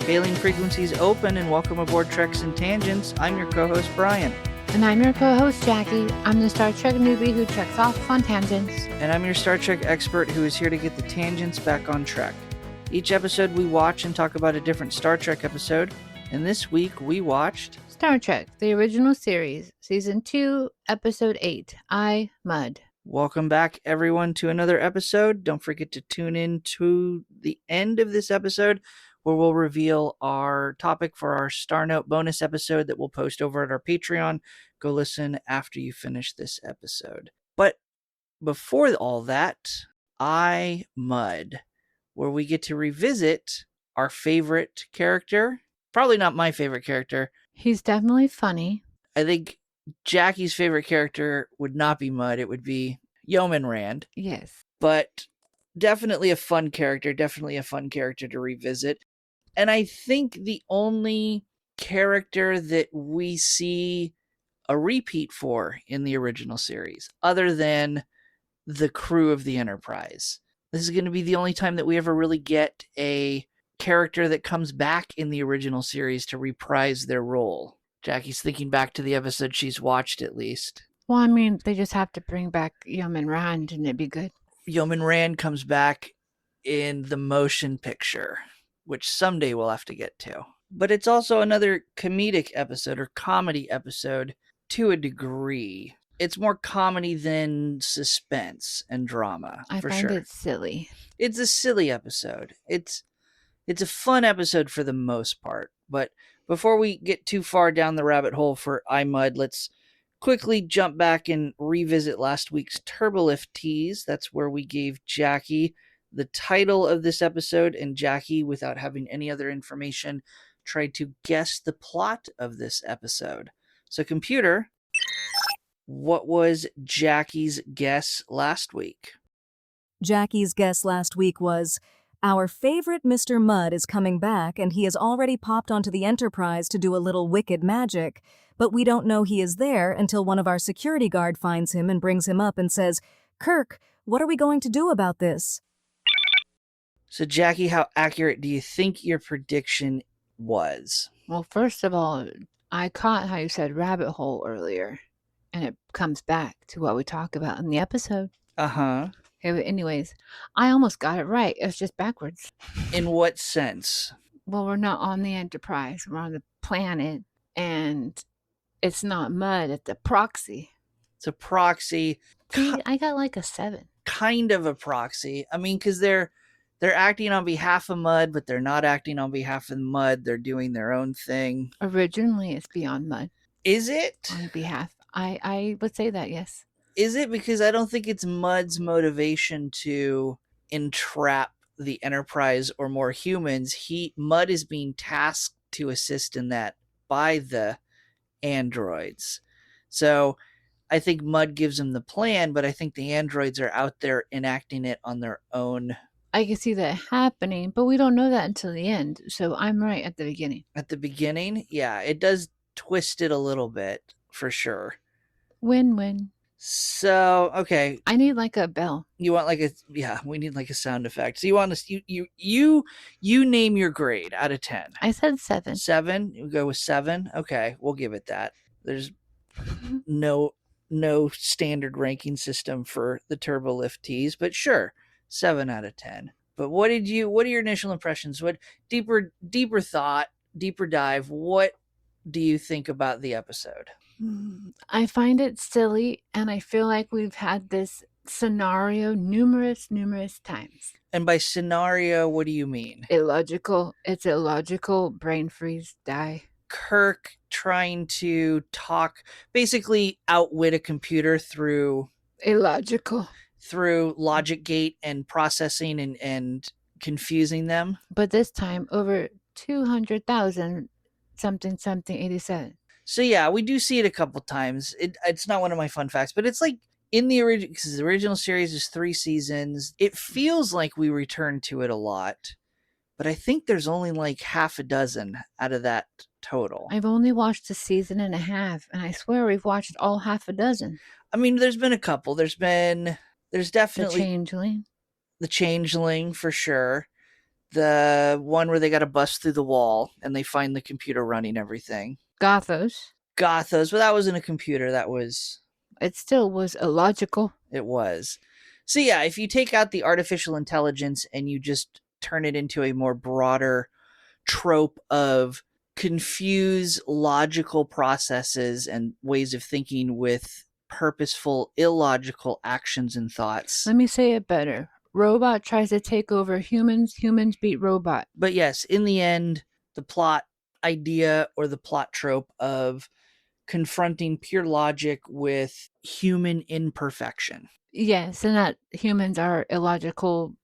Hailing frequencies open and welcome aboard Treks and Tangents. I'm your co-host Brian. And I'm your co-host Jaci. I'm the Star Trek newbie who treks off on tangents. And I'm your Star Trek expert who is here to get the tangents back on track. Each episode we watch and talk about a different Star Trek episode. And this week we watched Star Trek, the original series, Season 2, Episode 8, I, Mud. Welcome back, everyone, to another episode. Don't forget to tune in to the end of this episode where we'll reveal our topic for our Star Note bonus episode that we'll post over at our Patreon. Go listen after you finish this episode. But before all that, I, Mud, where we get to revisit our favorite character. Probably not my favorite character. He's definitely funny. I think Jackie's favorite character would not be Mud. It would be Yeoman Rand. Yes. But definitely a fun character. Definitely a fun character to revisit. And I think the only character that we see a repeat for in the original series, other than the crew of the Enterprise. This is going to be the only time that we ever really get a character that comes back in the original series to reprise their role. Jackie's thinking back to the episode she's watched, at least. Well, I mean, they just have to bring back Yeoman Rand and it'd be good. Yeoman Rand comes back in the motion picture, which someday we'll have to get to. But it's also another comedic episode or comedy episode to a degree. It's more comedy than suspense and drama, for sure. I find it silly. It's a silly episode. It's a fun episode for the most part. But before we get too far down the rabbit hole for iMud, let's quickly jump back and revisit last week's Turbolift tease. That's where we gave Jaci the title of this episode, and Jaci, without having any other information, tried to guess the plot of this episode. So, computer, what was Jackie's guess last week? Jackie's guess last week was, our favorite Mr. Mudd is coming back and he has already popped onto the Enterprise to do a little wicked magic, but we don't know he is there until one of our security guard finds him and brings him up and says, Kirk, what are we going to do about this? So, Jaci, how accurate do you think your prediction was? Well, first of all, I caught how you said rabbit hole earlier, and it comes back to what we talk about in the episode. Uh-huh. Okay, but anyways, I almost got it right. It's just backwards. In what sense? Well, we're not on the Enterprise. We're on the planet, and it's not Mud. It's a proxy. It's a proxy. See, I got like a 7. Kind of a proxy. I mean, because they're acting on behalf of Mud, but they're not acting on behalf of Mud. They're doing their own thing. Originally, it's beyond Mud. Is it? On behalf. I would say that, yes. Is it? Because I don't think it's Mud's motivation to entrap the Enterprise or more humans. Mud is being tasked to assist in that by the androids. So I think Mud gives him the plan, but I think the androids are out there enacting it on their own. I can see that happening, but we don't know that until the end. So I'm right at the beginning. At the beginning? Yeah, it does twist it a little bit, for sure. Win-win. So, okay. I need like a bell. You want like we need like a sound effect. So you want to, you name your grade out of 10. I said 7. 7? You go with 7? Okay, we'll give it that. There's no standard ranking system for the Turbolift tease, but sure. 7 out of 10. But what are your initial impressions? What deeper thought, deeper dive, what do you think about the episode? I find it silly, and I feel like we've had this scenario numerous times. And by scenario, what do you mean? Illogical. It's illogical. Brain freeze. Die. Kirk trying to basically outwit a computer through illogical. Through logic gate and processing and confusing them. But this time over 200,000 something 87. So yeah, we do see it a couple times. It's not one of my fun facts, but it's like in the original, because the original series is 3 seasons. It feels like we return to it a lot, but I think there's only like half a dozen out of that total. I've only watched a season and a half, and I swear we've watched all half a dozen. I mean, there's been a couple. There's definitely The Changeling. The Changeling for sure. The one where they got to bust through the wall and they find the computer running everything. Gothos. Gothos, but that wasn't a computer. It still was illogical. It was. So yeah, if you take out the artificial intelligence and you just turn it into a more broader trope of confuse logical processes and ways of thinking with purposeful illogical actions and thoughts. Let me say it better. Robot tries to take over humans. Humans beat robot. But yes, in the end, the plot idea or the plot trope of confronting pure logic with human imperfection. Yes, and that humans are illogical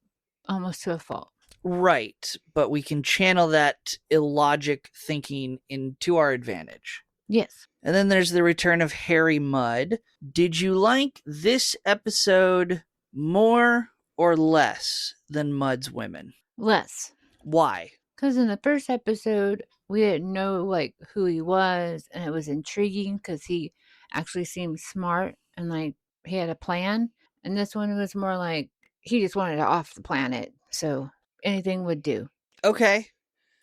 almost to a fault. Right, but we can channel that illogic thinking into our advantage. Yes. And then there's the return of Harry Mudd. Did you like this episode more or less than Mudd's Women? Less. Why? Because in the first episode, we didn't know like who he was, and it was intriguing because he actually seemed smart and like he had a plan. And this one was more like he just wanted it off the planet, so anything would do. Okay.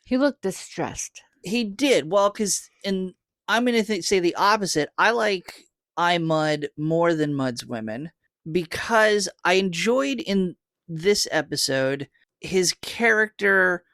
He looked distressed. He did. Well, because I'm going to say the opposite. I like Mudd more than Mudd's Women because I enjoyed in this episode his character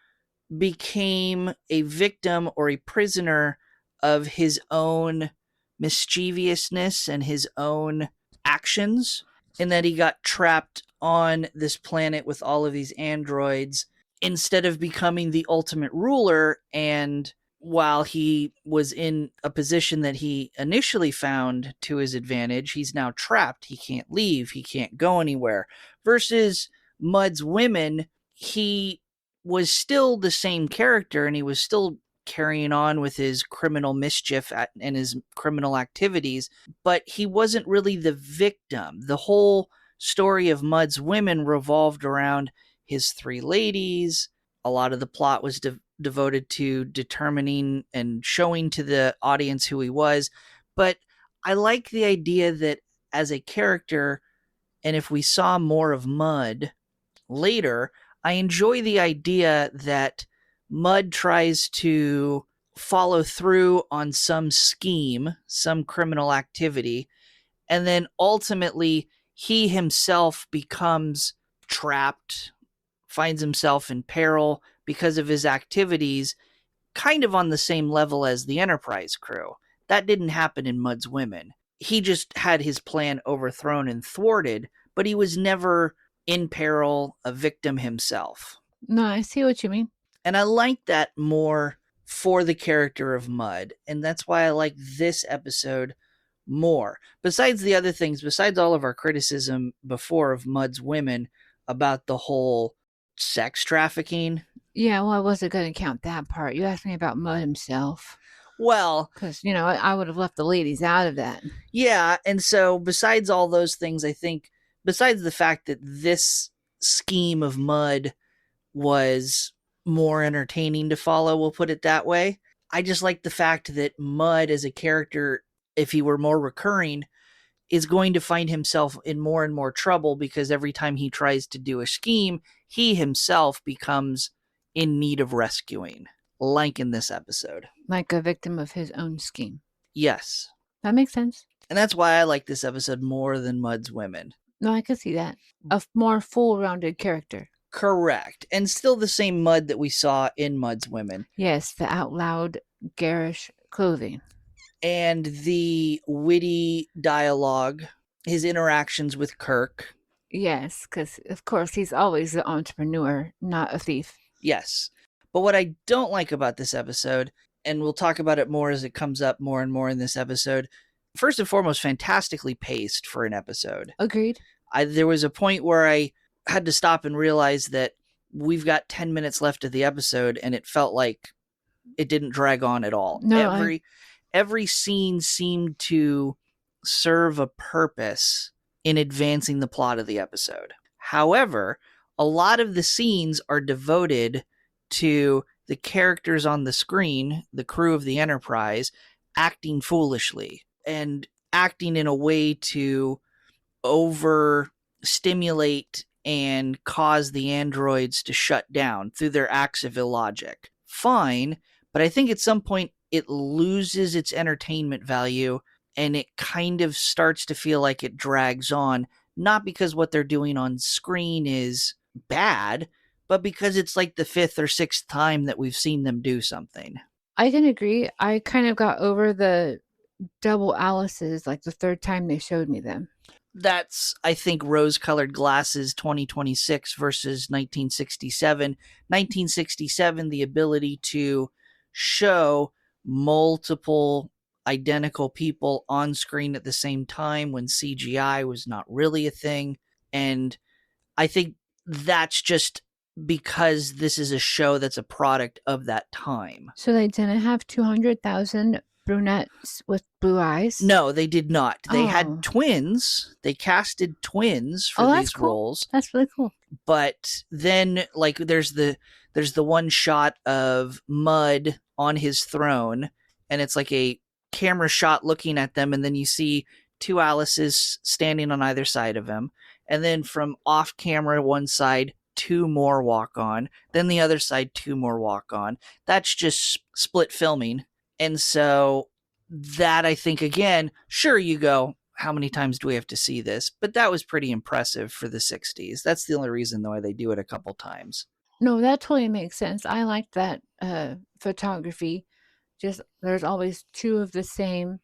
became a victim or a prisoner of his own mischievousness and his own actions, and that he got trapped on this planet with all of these androids instead of becoming the ultimate ruler. And while he was in a position that he initially found to his advantage, he's now trapped. He can't leave. He can't go anywhere. Versus Mudd's Women, he was still the same character and he was still carrying on with his criminal mischief and his criminal activities, but he wasn't really the victim. The whole story of Mudd's Women revolved around his three ladies. A lot of the plot was devoted to determining and showing to the audience who he was. But I like the idea that as a character, and if we saw more of Mudd later, I enjoy the idea that Mudd tries to follow through on some scheme, some criminal activity, and then ultimately he himself becomes trapped, finds himself in peril because of his activities, kind of on the same level as the Enterprise crew. That didn't happen in Mudd's Women. He just had his plan overthrown and thwarted, but he was never in peril, a victim himself. No, I see what you mean. And I like that more for the character of Mudd. And that's why I like this episode more. Besides the other things, besides all of our criticism before of Mudd's Women about the whole sex trafficking. Yeah, well, I wasn't going to count that part. You asked me about Mudd himself. Well, because, I would have left the ladies out of that. Yeah, and so besides all those things, I think, besides the fact that this scheme of Mudd was more entertaining to follow, we'll put it that way, I just like the fact that Mudd as a character, if he were more recurring, is going to find himself in more and more trouble because every time he tries to do a scheme, he himself becomes in need of rescuing, like in this episode. Like a victim of his own scheme. Yes. That makes sense. And that's why I like this episode more than Mudd's Women. No, I can see that. A more full-rounded character. Correct. And still the same Mudd that we saw in Mudd's Women. Yes, the out loud, garish clothing. And the witty dialogue, his interactions with Kirk. Yes, because, of course, he's always the entrepreneur, not a thief. Yes. But what I don't like about this episode, and we'll talk about it more as it comes up more and more in this episode, first and foremost, fantastically paced for an episode. Agreed. There was a point where I had to stop and realize that we've got 10 minutes left of the episode, and it felt like it didn't drag on at all. No, every scene seemed to serve a purpose in advancing the plot of the episode. However, a lot of the scenes are devoted to the characters on the screen, the crew of the Enterprise, acting foolishly and acting in a way to overstimulate and cause the androids to shut down through their acts of illogic. Fine, but I think at some point it loses its entertainment value and it kind of starts to feel like it drags on, not because what they're doing on screen is bad, but because it's like the 5th or 6th time that we've seen them do something. I can agree. I kind of got over the double Alice's like the 3rd time they showed me them. That's, I think, rose-colored glasses 2026 versus 1967. 1967, the ability to show multiple identical people on screen at the same time when CGI was not really a thing. And I think that's just because this is a show that's a product of that time. So they didn't have 200,000 brunettes with blue eyes? No, they did not. They Oh. had twins. They casted twins for Oh, that's these cool. roles. That's really cool. But then, like, there's the one shot of Mud on his throne, and it's like a camera shot looking at them, and then you see 2 Alices standing on either side of him, and then from off camera one side 2 more walk on, then the other side 2 more walk on. That's just split filming. And so that, I think, again, sure, you go, how many times do we have to see this? But that was pretty impressive for the 60s. That's the only reason why they do it a couple times. No, that totally makes sense. I like that photography. Just there's always 2 of the same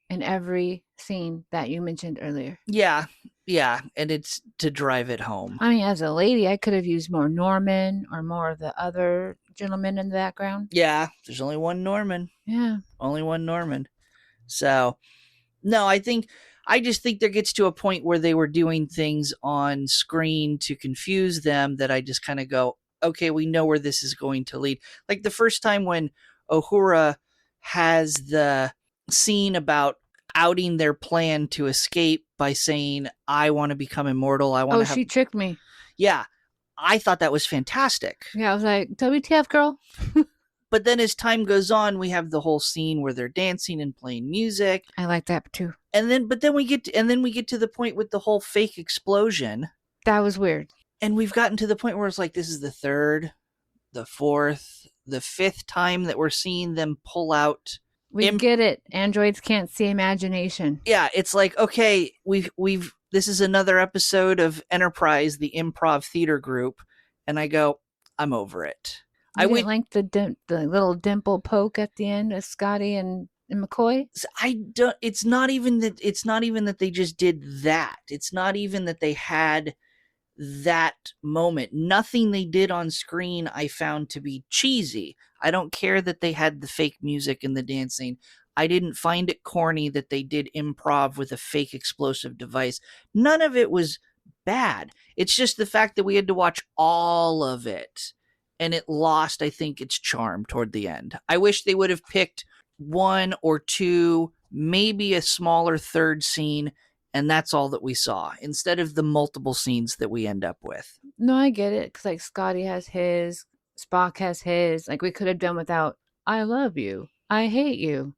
in every scene that you mentioned earlier. Yeah, and it's to drive it home. I mean, as a lady, I could have used more Norman or more of the other gentlemen in the background. Yeah, there's only one Norman. Yeah. Only one Norman. So, no, I just think there gets to a point where they were doing things on screen to confuse them that I just kind of go, okay, we know where this is going to lead. Like the first time when Uhura has the scene about outing their plan to escape by saying, I want to become immortal. I want to have... she tricked me. Yeah, I thought that was fantastic. Yeah, I was like, WTF, girl? But then as time goes on, we have the whole scene where they're dancing and playing music. I like that too. And then we get to the point with the whole fake explosion. That was weird. And we've gotten to the point where it's like, this is the 3rd, the 4th, the 5th time that we're seeing them pull out. We get it. Androids can't see imagination. Yeah, it's like, okay, we've this is another episode of Enterprise, the improv theater group, and I go, I'm over it. I would like the little dimple poke at the end of Scotty and McCoy. It's not even that they just did that. It's not even that they had that moment. Nothing they did on screen I found to be cheesy. I don't care that they had the fake music and the dancing. I didn't find it corny that they did improv with a fake explosive device. None of it was bad. It's just the fact that we had to watch all of it, and it lost, I think, its charm toward the end. I wish they would have picked 1 or 2, maybe a smaller 3rd scene, and that's all that we saw, instead of the multiple scenes that we end up with. No, I get it, because like Scotty has his, Spock has his. Like we could have done without, I love you, I hate you.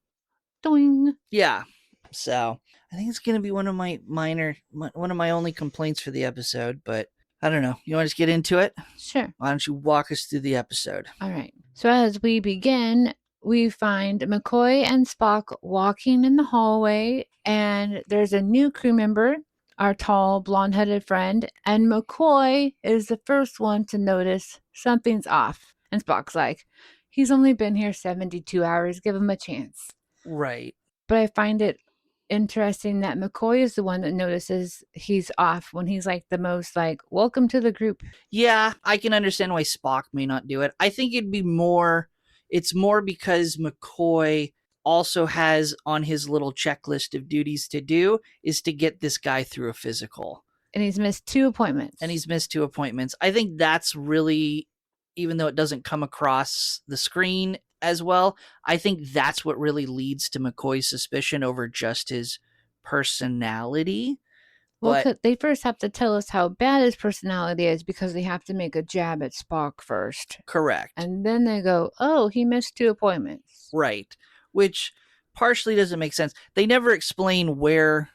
Doing. Yeah. So I think it's going to be one of my only complaints for the episode, but I don't know. You want to just get into it? Sure. Why don't you walk us through the episode? All right. So as we begin, we find McCoy and Spock walking in the hallway, and there's a new crew member, our tall, blonde-headed friend, and McCoy is the first one to notice something's off. And Spock's like, he's only been here 72 hours. Give him a chance. Right. But I find it interesting that McCoy is the one that notices he's off when he's like the most like, welcome to the group. Yeah, I can understand why Spock may not do it. I think it's more because McCoy also has on his little checklist of duties to do is to get this guy through a physical. And he's missed 2 appointments. I think that's really, even though it doesn't come across the screen as well, I think that's what really leads to McCoy's suspicion over just his personality. Well, they first have to tell us how bad his personality is because they have to make a jab at Spock first. Correct. And then they go, oh, he missed 2 appointments. Right. Which partially doesn't make sense. They never explain where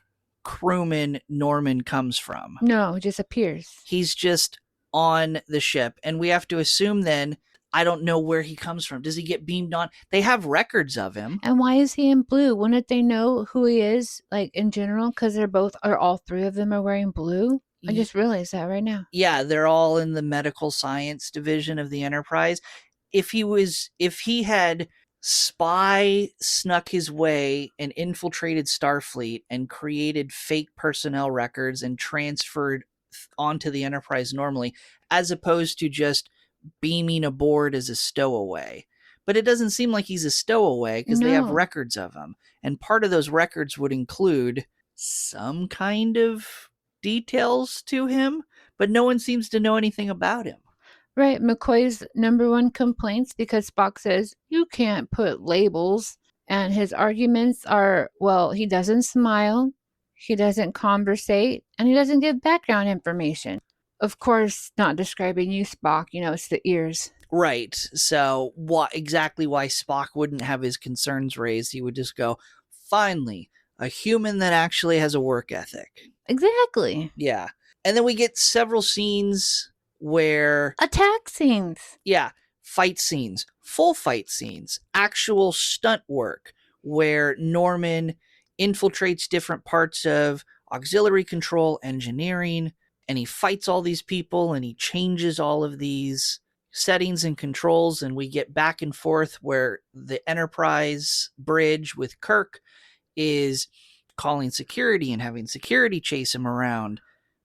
crewman Norman comes from. No, it just appears. He's just on the ship, and we have to assume then, I don't know where he comes from. Does he get beamed on? They have records of him. And why is he in blue? Wouldn't they know who he is, like in general? Because all three of them are wearing blue. I just realized that right now. Yeah, they're all in the medical science division of the Enterprise. If he had snuck his way and infiltrated Starfleet and created fake personnel records and transferred onto the Enterprise normally, as opposed to just beaming aboard as a stowaway. But it doesn't seem like he's a stowaway because they have No. records of him. And part of those records would include some kind of details to him, but no one seems to know anything about him. Right. McCoy's number one complaints because Spock says, you can't put labels. And his arguments are, well, he doesn't smile, he doesn't conversate, and he doesn't give background information. Of course, not describing you, Spock. You know, it's the ears. Right. So exactly why Spock wouldn't have his concerns raised. He would just go, finally, a human that actually has a work ethic. Exactly. Yeah. And then we get several scenes where... attack scenes. Yeah. Fight scenes. Full fight scenes. Actual stunt work where Norman infiltrates different parts of auxiliary control engineering, and he fights all these people, and he changes all of these settings and controls, and we get back and forth where the Enterprise bridge with Kirk is calling security and having security chase him around.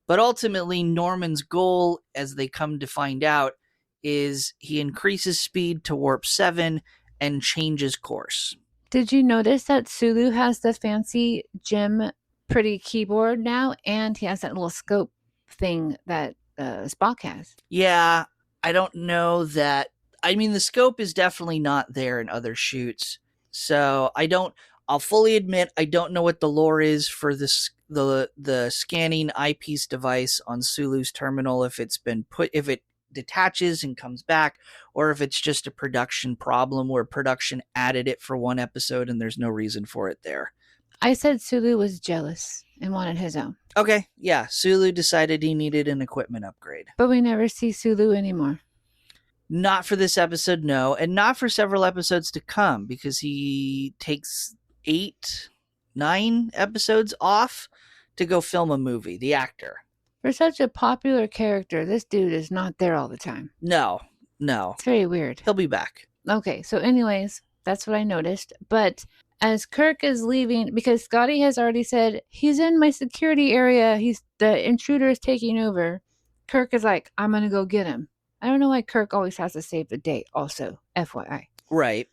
But ultimately, Norman's goal, as they come to find out, is he increases speed to warp 7 and changes course. Did you notice that Sulu has the fancy gym pretty keyboard now, and he has that little scope thing that Spock has? Yeah, I don't know that. I mean, the scope is definitely not there in other shoots. So I'll fully admit I don't know what the lore is for this the scanning eyepiece device on Sulu's terminal, if it detaches and comes back, or if it's just a production problem where production added it for one episode and there's no reason for it there. I said Sulu was jealous and wanted his own. Okay, yeah, Sulu decided he needed an equipment upgrade. But we never see Sulu anymore. Not for this episode, no, and not for several episodes to come, because he takes 8-9 episodes off to go film a movie, the actor. For such a popular character, this dude is not there all the time. No. It's very weird. He'll be back. Okay, so anyways, that's what I noticed. But as Kirk is leaving, because Scotty has already said, he's in my security area, the intruder is taking over, Kirk is like, I'm going to go get him. I don't know why Kirk always has to save the day also, FYI. Right.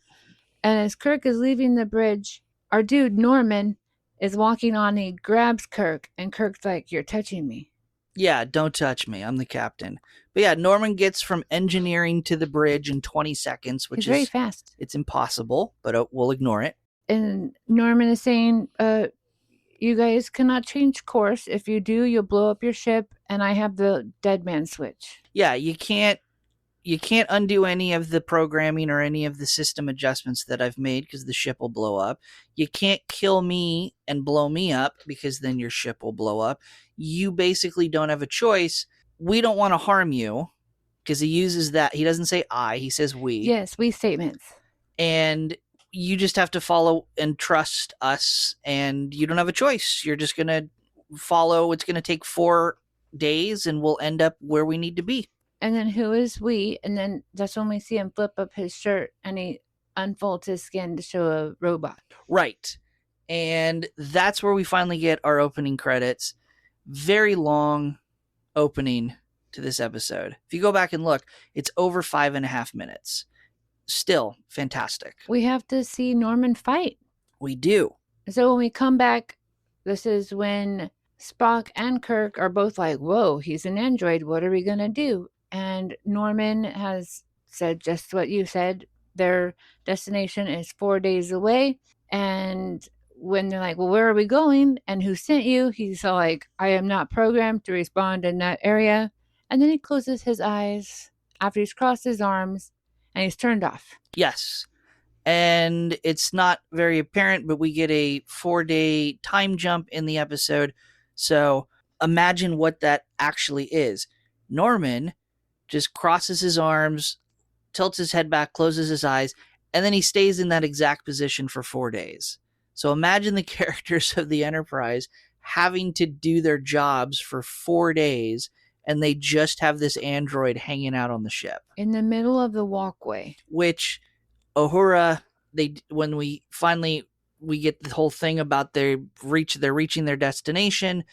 And as Kirk is leaving the bridge, our dude Norman is walking on, he grabs Kirk, and Kirk's like, you're touching me. Yeah, don't touch me. I'm the captain. But yeah, Norman gets from engineering to the bridge in 20 seconds, which He's very fast. It's impossible, but we'll ignore it. And Norman is saying, you guys cannot change course. If you do, you'll blow up your ship, and I have the dead man switch. Yeah, you can't undo any of the programming or any of the system adjustments that I've made, because the ship will blow up. You can't kill me and blow me up, because then your ship will blow up. You basically don't have a choice. We don't want to harm you, because he uses that. He doesn't say I, he says we. Yes, we statements. And you just have to follow and trust us, and you don't have a choice. You're just going to follow. It's going to take 4 days, and we'll end up where we need to be. And then who is we? And then that's when we see him flip up his shirt, and he unfolds his skin to show a robot. Right. And that's where we finally get our opening credits. Very long opening to this episode. If you go back and look, it's over 5.5 minutes. Still fantastic. We have to see Norman fight. We do. So when we come back, this is when Spock and Kirk are both like, whoa, he's an android. What are we going to do? And Norman has said just what you said. Their destination is 4 days away. And when they're like, well, where are we going? And who sent you? He's all like, I am not programmed to respond in that area. And then he closes his eyes after he's crossed his arms and he's turned off. Yes. And it's not very apparent, but we get a 4-day time jump in the episode. So imagine what that actually is. Norman just crosses his arms, tilts his head back, closes his eyes, and then he stays in that exact position for 4 days. So imagine the characters of the Enterprise having to do their jobs for 4 days, and they just have this android hanging out on the ship. In the middle of the walkway. Which Uhura, when we get the whole thing about they're reaching their destination,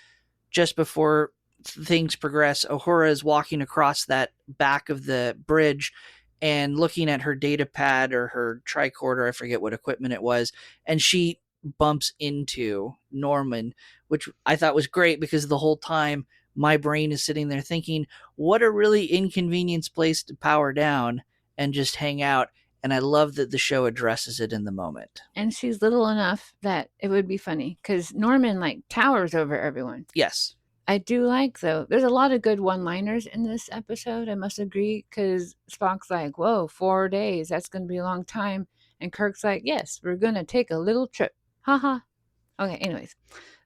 just before things progress, Uhura is walking across that back of the bridge and looking at her data pad or her tricorder, I forget what equipment it was, and she bumps into Norman, which I thought was great because the whole time my brain is sitting there thinking, what a really inconvenient place to power down and just hang out. And I love that the show addresses it in the moment. And she's little enough that it would be funny because Norman like towers over everyone. Yes. I do like, though, there's a lot of good one-liners in this episode, I must agree, because Spock's like, whoa, 4 days, that's going to be a long time. And Kirk's like, yes, we're going to take a little trip. Haha. Okay, anyways.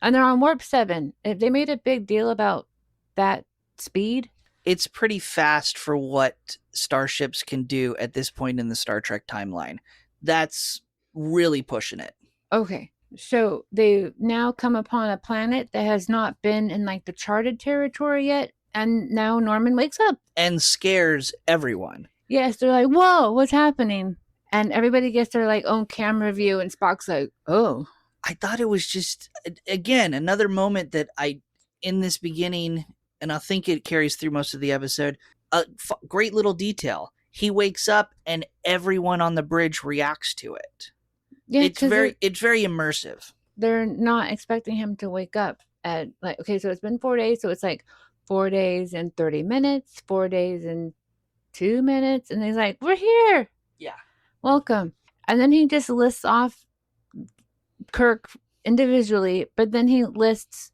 And they're on Warp 7. If they made a big deal about that speed. It's pretty fast for what starships can do at this point in the Star Trek timeline. That's really pushing it. Okay. So they now come upon a planet that has not been in like the charted territory yet. And now Norman wakes up. And scares everyone. Yes, they're like, whoa, what's happening? And everybody gets their like own camera view and Spock's like, oh. I thought it was just, again, another moment that in this beginning, and I think it carries through most of the episode, a great little detail. He wakes up and everyone on the bridge reacts to it. Yeah, it's very immersive. They're not expecting him to wake up at like, okay, so it's been 4 days, so it's like 4 days and 30 minutes, 4 days and 2 minutes, and he's like, we're here. Yeah. Welcome. And then he just lists off Kirk individually, but then he lists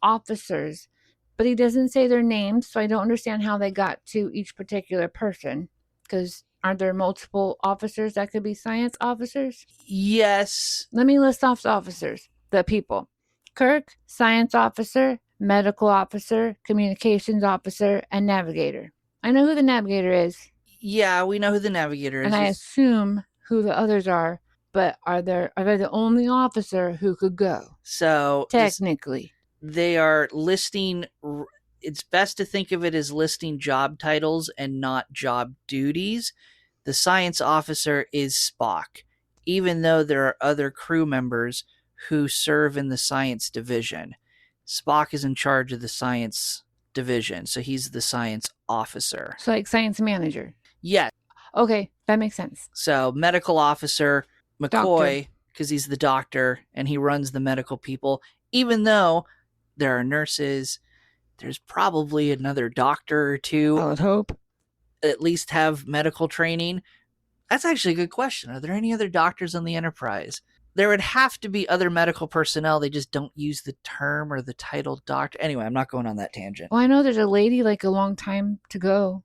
officers, but he doesn't say their names, so I don't understand how they got to each particular person, because aren't there multiple officers that could be science officers? Yes. Let me list off the officers, the people. Kirk, science officer, medical officer, communications officer, and navigator. I know who the navigator is. Yeah, we know who the navigator is. And I assume who the others are, but are they the only officer who could go? So technically, they are listing. It's best to think of it as listing job titles and not job duties. The science officer is Spock, even though there are other crew members who serve in the science division. Spock is in charge of the science division, so he's the science officer. So like science manager. Yeah. Okay, that makes sense. So medical officer McCoy, because he's the doctor and he runs the medical people, even though there are nurses, there's probably another doctor or two. I would hope. At least have medical training. That's actually a good question. Are there any other doctors on the Enterprise? There would have to be other medical personnel. They just don't use the term or the title doctor. Anyway, I'm not going on that tangent. Well, I know there's a lady like a long time to go.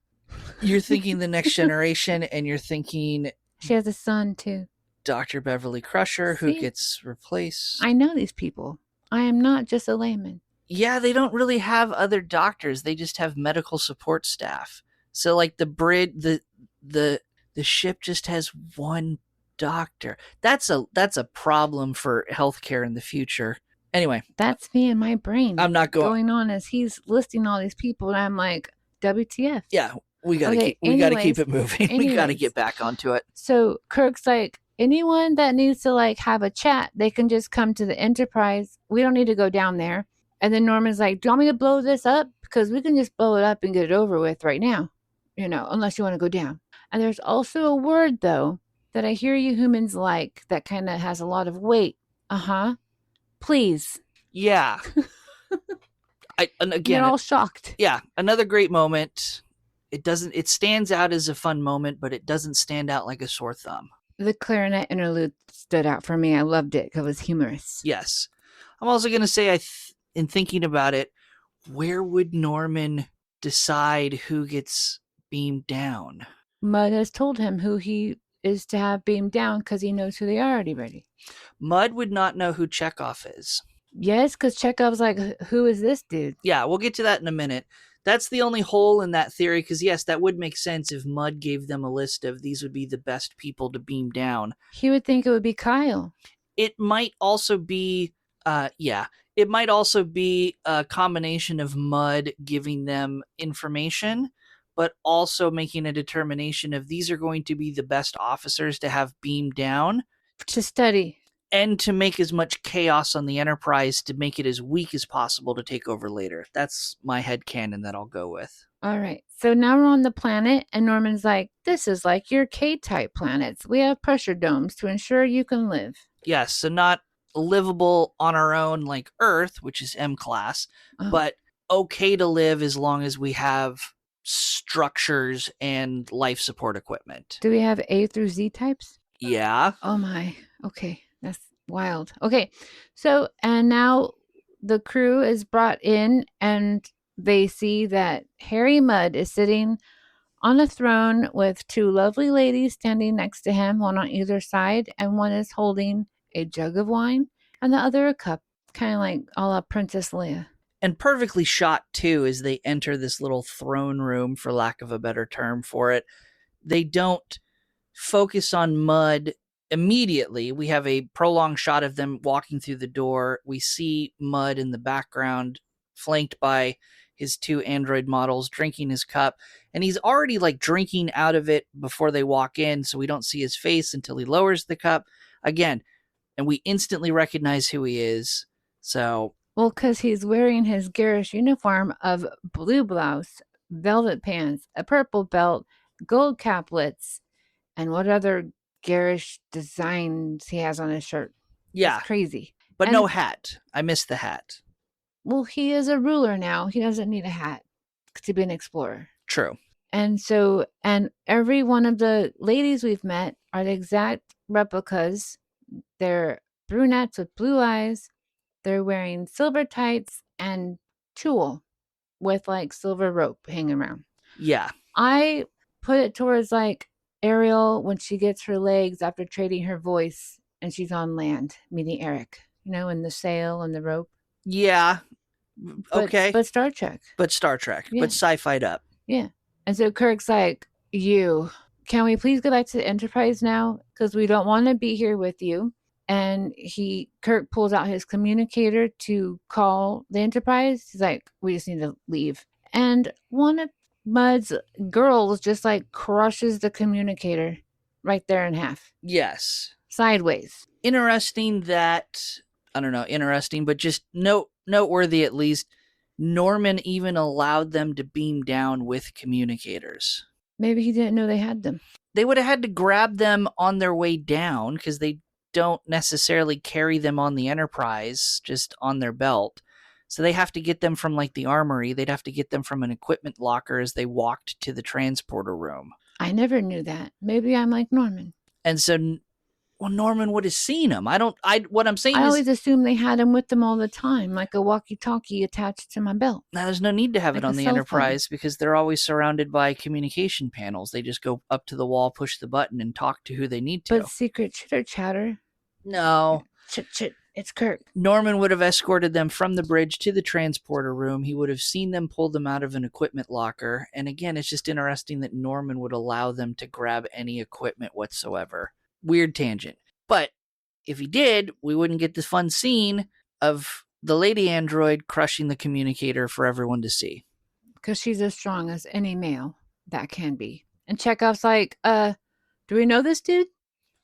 You're thinking the next generation, and you're thinking... She has a son, too. Dr. Beverly Crusher, who gets replaced. I know these people. I am not just a layman. Yeah, they don't really have other doctors. They just have medical support staff. So, like, the ship just has one doctor. That's a problem for healthcare in the future. Anyway, that's me and my brain. I'm not going on as he's listing all these people, and I'm like, WTF? Yeah, we gotta keep it moving. We gotta get back onto it. So Kirk's like, anyone that needs to like have a chat, they can just come to the Enterprise. We don't need to go down there. And then Norman's like, do you want me to blow this up? Because we can just blow it up and get it over with right now. Unless you want to go down. And there's also a word, though, that I hear you humans like that kind of has a lot of weight. Please. Yeah. And again, you're all shocked. Yeah. Another great moment. It stands out as a fun moment, but it doesn't stand out like a sore thumb. The clarinet interlude stood out for me. I loved it because it was humorous. Yes. I'm also going to say, in thinking about it, where would Norman decide who gets beamed down? Mudd has told him who he is to have beamed down because he knows who they are already. Mud would not know who Chekhov is. Yes, because Chekhov's like, who is this dude? Yeah, we'll get to that in a minute. That's the only hole in that theory, because yes, that would make sense if Mud gave them a list of these would be the best people to beam down. He would think it would be Kyle. It might also be, it might also be a combination of Mud giving them information, but also making a determination of these are going to be the best officers to have beamed down. To study. And to make as much chaos on the Enterprise to make it as weak as possible to take over later. That's my headcanon that I'll go with. All right. So now we're on the planet, and Norman's like, this is like your K-type planets. We have pressure domes to ensure you can live. Yes, so not livable on our own like Earth, which is M-class, but okay to live as long as we have structures and life support equipment. Do we have A through Z types? Yeah. Oh my. Okay. That's wild. Okay. So, and now the crew is brought in and they see that Harry Mudd is sitting on a throne with two lovely ladies standing next to him, one on either side, and one is holding a jug of wine and the other a cup, kind of like a la Princess Leia. And perfectly shot, too, as they enter this little throne room, for lack of a better term for it. They don't focus on Mud immediately. We have a prolonged shot of them walking through the door. We see Mud in the background, flanked by his two android models, drinking his cup. And he's already like drinking out of it before they walk in, so we don't see his face until he lowers the cup. Again, and we instantly recognize who he is. So... Well, because he's wearing his garish uniform of blue blouse, velvet pants, a purple belt, gold caplets, and what other garish designs he has on his shirt. Yeah. It's crazy. But no hat. I missed the hat. Well, he is a ruler now. He doesn't need a hat to be an explorer. True. And so, and every one of the ladies we've met are the exact replicas. They're brunettes with blue eyes. They're wearing silver tights and tulle with like silver rope hanging around. Yeah. I put it towards like Ariel when she gets her legs after trading her voice and she's on land meeting Eric, in the sail and the rope. Yeah. Okay. But Star Trek. But Star Trek. Yeah. But sci-fi'd up. Yeah. And so Kirk's like, can we please go back to the Enterprise now? Because we don't want to be here with you. And Kirk pulls out his communicator to call the Enterprise. He's like, we just need to leave. And one of Mud's girls just like crushes the communicator right there in half. Yes. Sideways. Interesting that, I don't know, but just noteworthy at least, Norman even allowed them to beam down with communicators. Maybe he didn't know they had them. They would have had to grab them on their way down because they don't necessarily carry them on the Enterprise, just on their belt. So they have to get them from like the armory. They'd have to get them from an equipment locker as they walked to the transporter room. I never knew that. Maybe I'm like Norman. And so, Norman would have seen them. What I'm saying is... I always assumed they had them with them all the time, like a walkie-talkie attached to my belt. Now, there's no need to have it on the Enterprise because they're always surrounded by communication panels. They just go up to the wall, push the button, and talk to who they need to. But secret chitter-chatter? No. Chit, it's Kirk. Norman would have escorted them from the bridge to the transporter room. He would have seen them pull them out of an equipment locker. And again, it's just interesting that Norman would allow them to grab any equipment whatsoever. Weird tangent. But if he did, we wouldn't get this fun scene of the lady android crushing the communicator for everyone to see. Because she's as strong as any male that can be. And Chekhov's like, do we know this dude?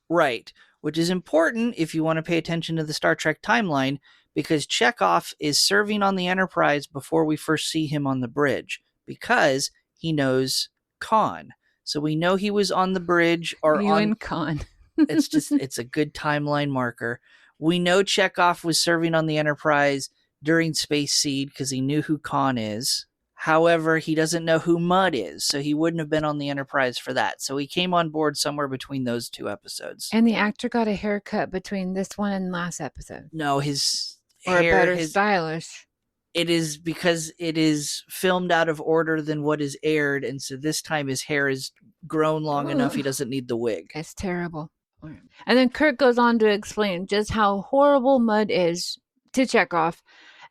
Right. Which is important if you want to pay attention to the Star Trek timeline, because Chekhov is serving on the Enterprise before we first see him on the bridge, because he knows Khan. So we know he was on the bridge or you and Khan. It's a good timeline marker. We know Chekhov was serving on the Enterprise during Space Seed because he knew who Khan is. However, he doesn't know who Mud is, so he wouldn't have been on the Enterprise for that. So he came on board somewhere between those two episodes. And the actor got a haircut between this one and last episode. No, his or hair... better stylish. It is because it is filmed out of order than what is aired, and so this time his hair is grown long enough he doesn't need the wig. It's terrible. And then Kirk goes on to explain just how horrible Mud is to Chekhov.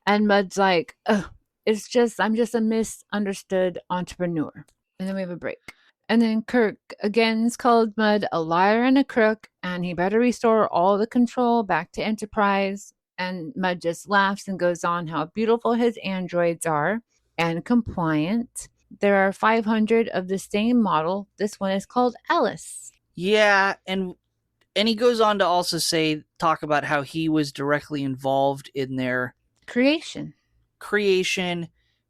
And Mud's like, oh, I'm just a misunderstood entrepreneur. And then we have a break. And then Kirk again is called Mud a liar and a crook, and he better restore all the control back to Enterprise. And Mud just laughs and goes on how beautiful his androids are and compliant. There are 500 of the same model. This one is called Alice. Yeah, and he goes on to also talk about how he was directly involved in their creation,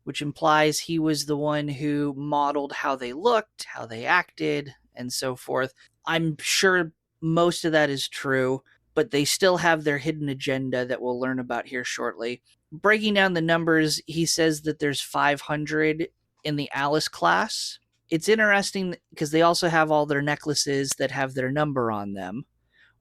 which implies he was the one who modeled how they looked, how they acted, and so forth. I'm sure most of that is true, but they still have their hidden agenda that we'll learn about here shortly. Breaking down the numbers, he says that there's 500 in the Alice class. It's interesting because they also have all their necklaces that have their number on them.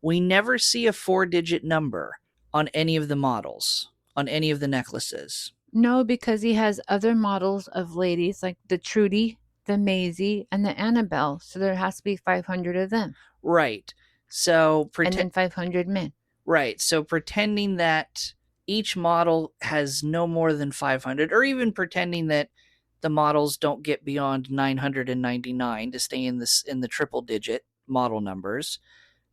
We never see a 4-digit number on any of the models, on any of the necklaces. No, because he has other models of ladies like the Trudy, the Maisie, and the Annabelle. So there has to be 500 of them. Right. So and then 500 men. Right. So pretending that each model has no more than 500, or even pretending that the models don't get beyond 999 to stay in the triple digit model numbers.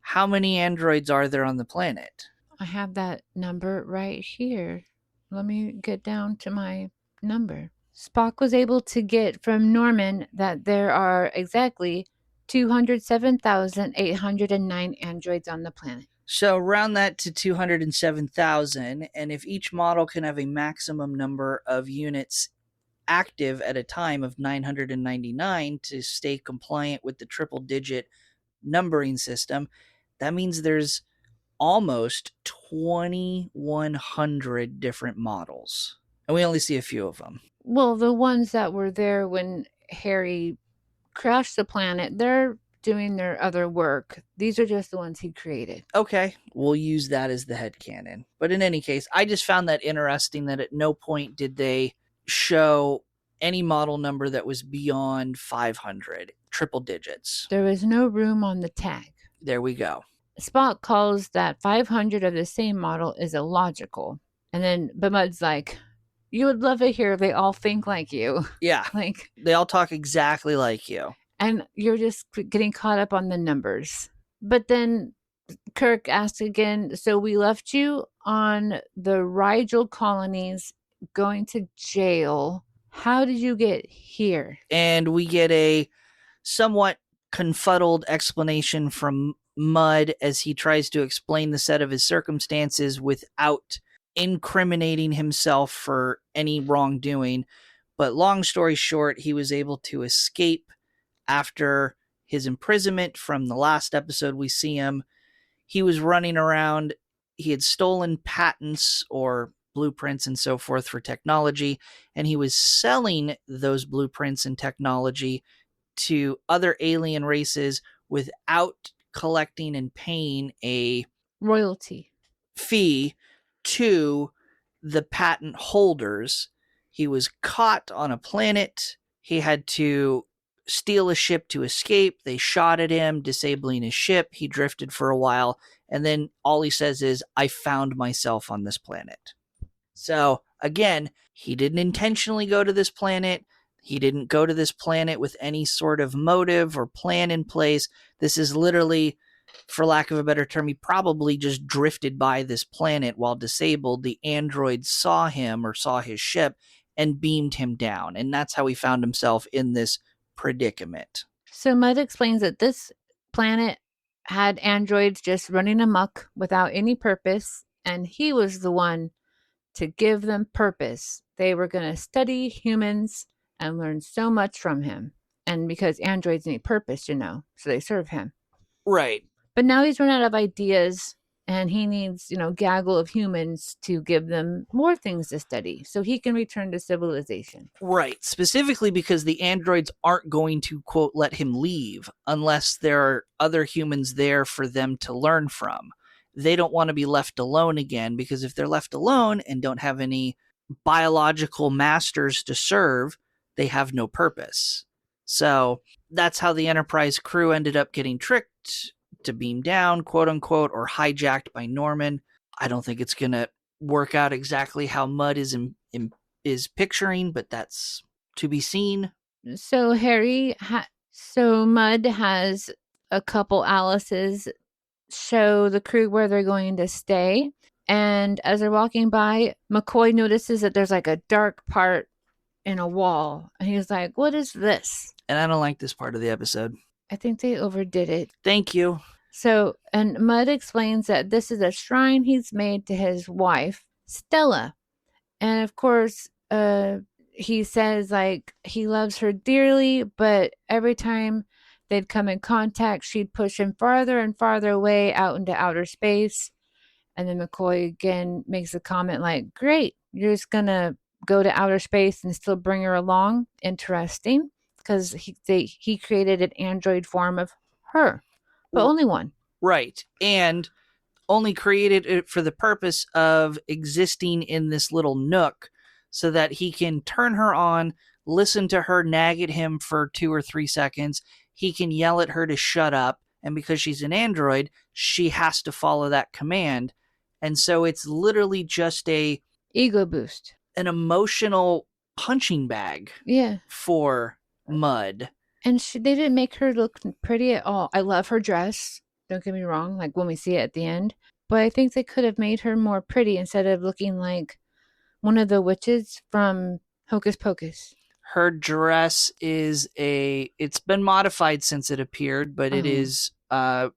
How many androids are there on the planet? I have that number right here. Let me get down to my number. Spock was able to get from Norman that there are exactly 207,809 androids on the planet. So round that to 207,000, and if each model can have a maximum number of units active at a time of 999 to stay compliant with the triple digit numbering system, that means there's almost 2,100 different models. And we only see a few of them. Well, the ones that were there when Harry crashed the planet, they're doing their other work. These are just the ones he created. Okay, we'll use that as the headcanon. But in any case, I just found that interesting that at no point did they show any model number that was beyond 500, triple digits. There was no room on the tag. There we go. Spock calls that 500 of the same model is illogical. And then Bamud's like, you would love it here if they all think like you. Yeah. Like they all talk exactly like you. And you're just getting caught up on the numbers. But then Kirk asks again, so we left you on the Rigel colonies going to jail. How did you get here? And we get a somewhat confuddled explanation from Mud as he tries to explain the set of his circumstances without incriminating himself for any wrongdoing. But long story short, he was able to escape after his imprisonment from the last episode we see him. He was running around. He had stolen patents or blueprints and so forth for technology, and he was selling those blueprints and technology to other alien races without collecting and paying a royalty fee to the patent holders. He was caught on a planet. He had to steal a ship to escape. They shot at him, disabling his ship. He drifted for a while, and then all he says is, I found myself on this planet. So, again, he didn't intentionally go to this planet. He didn't go to this planet with any sort of motive or plan in place. This is literally, for lack of a better term, he probably just drifted by this planet while disabled. The android saw him or saw his ship and beamed him down. And that's how he found himself in this predicament. So Mud explains that this planet had androids just running amok without any purpose, and he was the one to give them purpose. They were going to study humans and learn so much from him. And because androids need purpose, so they serve him. Right. But now he's run out of ideas, and he needs, gaggle of humans to give them more things to study so he can return to civilization. Right. Specifically because the androids aren't going to, quote, let him leave unless there are other humans there for them to learn from. They don't want to be left alone again, because if they're left alone and don't have any biological masters to serve, they have no purpose. So that's how the Enterprise crew ended up getting tricked to beam down, quote unquote, or hijacked by Norman. I don't think it's going to work out exactly how Mudd is picturing, but that's to be seen. So so Mudd has a couple Alice's show the crew where they're going to stay. And as they're walking by, McCoy notices that there's like a dark part in a wall. And he's like, what is this? And I don't like this part of the episode. I think they overdid it. Thank you. So, and Mudd explains that this is a shrine he's made to his wife, Stella. And of course, he says like he loves her dearly, but every time they'd come in contact, she'd push him farther and farther away out into outer space. And then McCoy again makes a comment like, great, you're just going to go to outer space and still bring her along. Interesting, because he created an android form of her, but only one. Right. And only created it for the purpose of existing in this little nook so that he can turn her on, listen to her nag at him for 2 or 3 seconds. He can yell at her to shut up. And because she's an android, she has to follow that command. And so it's literally just a ego boost, an emotional punching bag. Yeah. For Mudd. And they didn't make her look pretty at all. I love her dress. Don't get me wrong, like when we see it at the end. But I think they could have made her more pretty instead of looking like one of the witches from Hocus Pocus. Her dress it's been modified since it appeared, but it is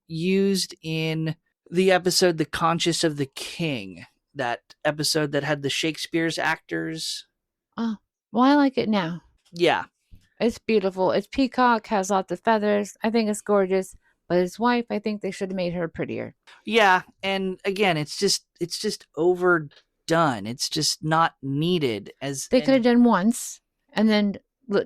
used in the episode The Conscience of the King. That episode that had the Shakespeare's actors. Oh, well, I like it now. Yeah. It's beautiful. It's peacock, has lots of feathers. I think it's gorgeous. But his wife, I think they should have made her prettier. Yeah, and again, it's just overdone. It's just not needed. They could have done once and then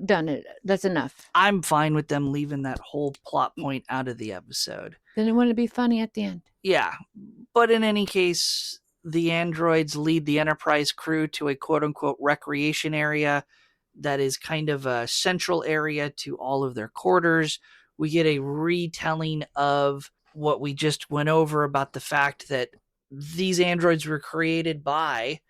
done it. That's enough. I'm fine with them leaving that whole plot point out of the episode. Then it wouldn't be funny at the end. Yeah, but in any case, the androids lead the Enterprise crew to a quote-unquote recreation area that is kind of a central area to all of their quarters. We get a retelling of what we just went over about the fact that these androids were created by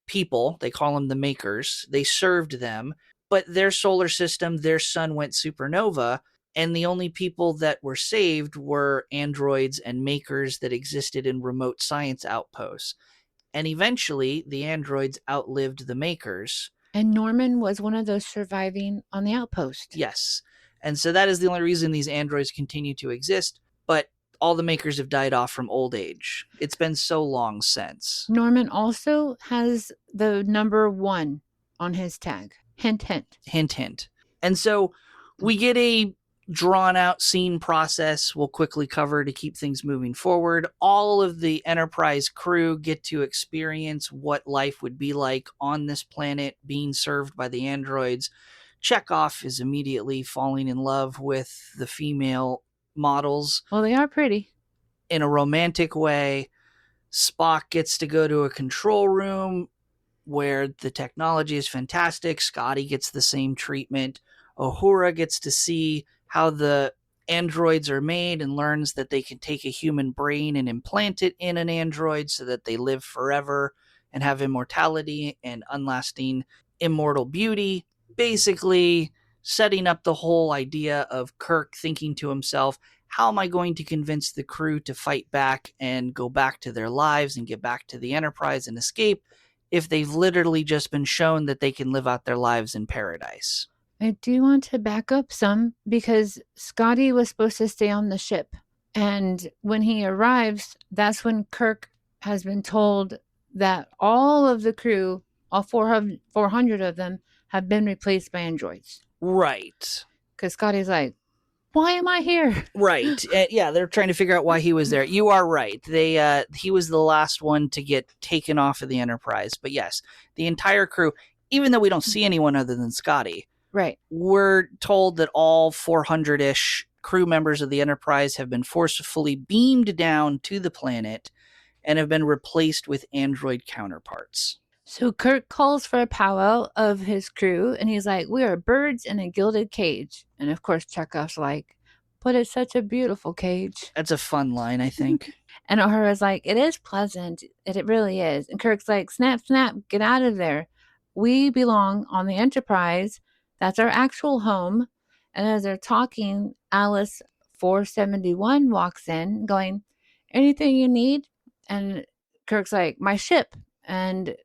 people. They call them the makers. They served them, but their solar system, their sun went supernova, and the only people that were saved were androids and makers that existed in remote science outposts. And eventually, the androids outlived the makers. And Norman was one of those surviving on the outpost. Yes. And so that is the only reason these androids continue to exist, but all the makers have died off from old age. It's been so long since. Norman also has the number 1 on his tag. Hint, hint. Hint, hint. And so we get a drawn-out scene process we'll quickly cover to keep things moving forward. All of the Enterprise crew get to experience what life would be like on this planet being served by the androids. Chekhov is immediately falling in love with the female models. Well, they are pretty. In a romantic way. Spock gets to go to a control room where the technology is fantastic. Scotty gets the same treatment. Uhura gets to see how the androids are made and learns that they can take a human brain and implant it in an android so that they live forever and have immortality and unlasting immortal beauty. Basically setting up the whole idea of Kirk thinking to himself, how am I going to convince the crew to fight back and go back to their lives and get back to the Enterprise and escape if they've literally just been shown that they can live out their lives in paradise? I do want to back up some because Scotty was supposed to stay on the ship. And when he arrives, that's when Kirk has been told that all of the crew, all 400 of them, have been replaced by androids. Right. Because Scotty's like, why am I here? Right. Yeah, they're trying to figure out why he was there. You are right. He was the last one to get taken off of the Enterprise. But yes, the entire crew, even though we don't see anyone other than Scotty, right, we're told that all 400-ish crew members of the Enterprise have been forcefully beamed down to the planet and have been replaced with android counterparts. So Kirk calls for a powwow of his crew, and he's like, "We are birds in a gilded cage." And of course, Chekhov's like, "But it's such a beautiful cage." That's a fun line, I think. And O'Hara's like, "It is pleasant. It really is." And Kirk's like, "Snap, snap, get out of there. We belong on the Enterprise. That's our actual home." And as they're talking, Alice 471 walks in going, "Anything you need?" And Kirk's like, "My ship." And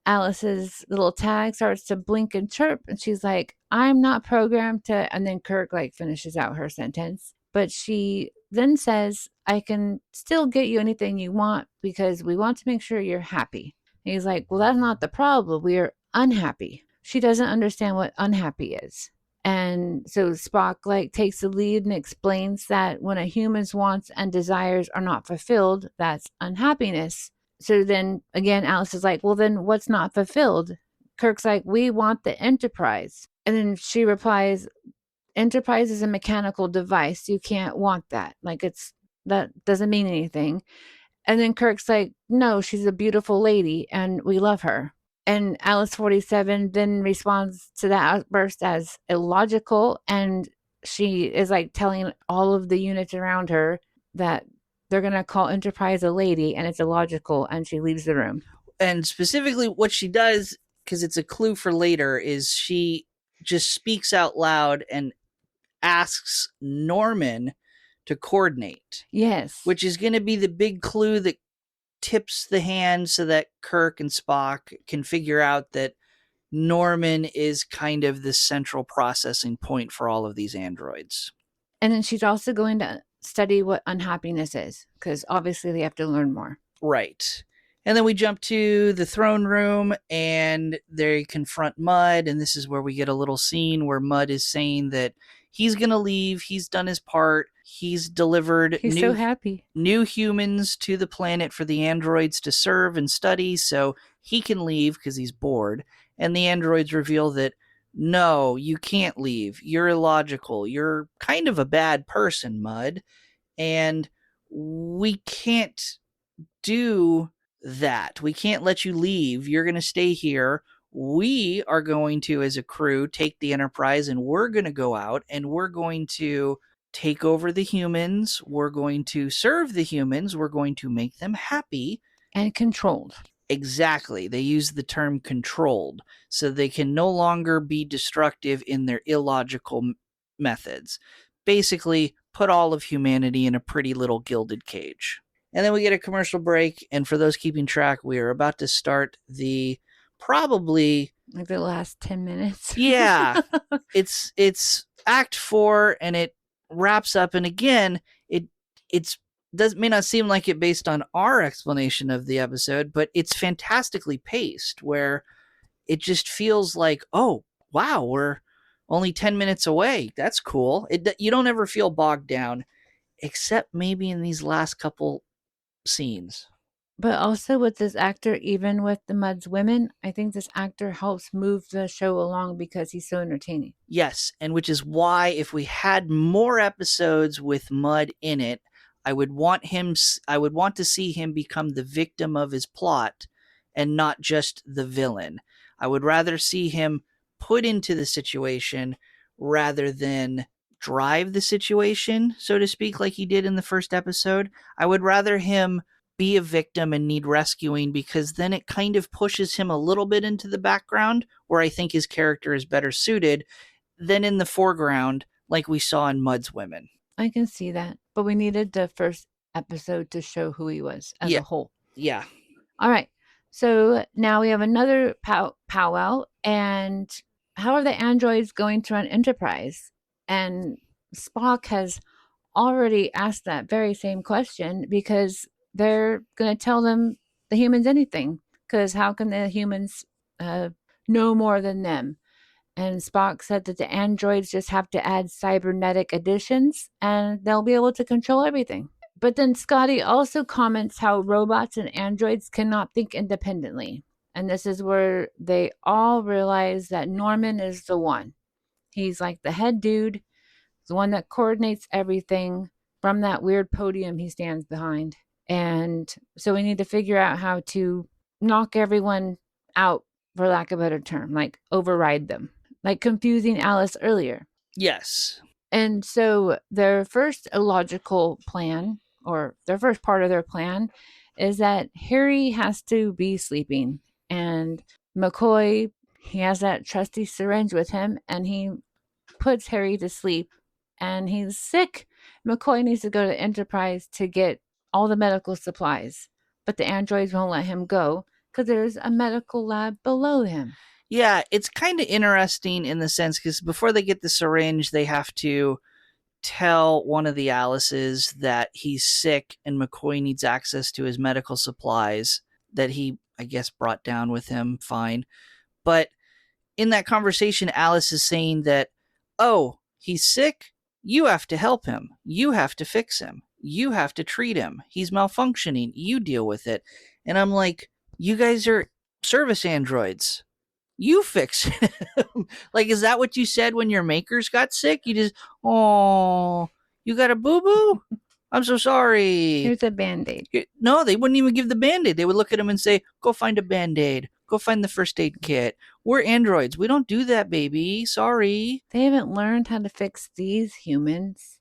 Alice's little tag starts to blink and chirp. And she's like, "I'm not programmed to." And then Kirk like finishes out her sentence. But she then says, "I can still get you anything you want because we want to make sure you're happy." And he's like, "Well, that's not the problem. We are unhappy." She doesn't understand what unhappy is. And so Spock like takes the lead and explains that when a human's wants and desires are not fulfilled, that's unhappiness. So then again, Alice is like, "Well, then what's not fulfilled?" Kirk's like, "We want the Enterprise." And then she replies, "Enterprise is a mechanical device. You can't want that. Like that doesn't mean anything." And then Kirk's like, "No, she's a beautiful lady and we love her." And Alice 47 then responds to that outburst as illogical. And she is like telling all of the units around her that they're going to call Enterprise a lady and it's illogical. And she leaves the room. And specifically, what she does, because it's a clue for later, is she just speaks out loud and asks Norman to coordinate. Yes. Which is going to be the big clue that tips the hand so that Kirk and Spock can figure out that Norman is kind of the central processing point for all of these androids. And then she's also going to study what unhappiness is, because obviously they have to learn more. Right. And then we jump to the throne room and they confront Mudd. And this is where we get a little scene where Mudd is saying that he's going to leave. He's done his part. He's delivered He's so happy. New humans to the planet for the androids to serve and study. So he can leave because he's bored. And the androids reveal that, no, you can't leave. You're illogical. You're kind of a bad person, Mudd. And we can't do that. We can't let you leave. You're going to stay here. We are going to, as a crew, take the Enterprise and we're going to go out and we're going to take over the humans. We're going to serve the humans. We're going to make them happy. And controlled. Exactly. They use the term controlled, so they can no longer be destructive in their illogical methods. Basically, put all of humanity in a pretty little gilded cage. And then we get a commercial break, and for those keeping track, we are about to start the probably like the last 10 minutes. Yeah. it's Act 4 and it wraps up, and again, it's may not seem like it based on our explanation of the episode, but it's fantastically paced where it just feels like, oh, wow, we're only 10 minutes away. That's cool. You don't ever feel bogged down, except maybe in these last couple scenes. But also with this actor, even with the Mudd's women, I think this actor helps move the show along because he's so entertaining. Yes, and which is why if we had more episodes with Mudd in it, I would want to see him become the victim of his plot and not just the villain. I would rather see him put into the situation rather than drive the situation, so to speak, like he did in the first episode. I would rather him be a victim and need rescuing, because then it kind of pushes him a little bit into the background where I think his character is better suited than in the foreground like we saw in Mudd's women. I can see that. But we needed the first episode to show who he was as a whole. Yeah. All right. So now we have another powwow. And how are the androids going to run Enterprise? And Spock has already asked that very same question, because they're going to tell them, the humans, anything. Because how can the humans know more than them? And Spock said that the androids just have to add cybernetic additions and they'll be able to control everything. But then Scotty also comments how robots and androids cannot think independently. And this is where they all realize that Norman is the one. He's like the head dude, the one that coordinates everything from that weird podium he stands behind. And so we need to figure out how to knock everyone out, for lack of a better term, like override them, like confusing Alice earlier. Yes. And so their first illogical plan, or their first part of their plan, is that Harry has to be sleeping. And McCoy, he has that trusty syringe with him, and he puts Harry to sleep. And he's sick. McCoy needs to go to the Enterprise to get all the medical supplies. But the androids won't let him go because there's a medical lab below him. Yeah, it's kind of interesting in the sense because before they get the syringe, they have to tell one of the Alices that he's sick and McCoy needs access to his medical supplies that he, I guess, brought down with him. Fine. But in that conversation, Alice is saying that, oh, he's sick. You have to help him. You have to fix him. You have to treat him. He's malfunctioning. You deal with it. And I'm like, you guys are service androids. You fix him. Like, is that what you said when your makers got sick? You just, oh, you got a boo-boo? I'm so sorry. Here's a Band-Aid. No, they wouldn't even give the Band-Aid. They would look at him and say, go find a Band-Aid. Go find the first aid kit. We're androids. We don't do that, baby. Sorry. They haven't learned how to fix these humans.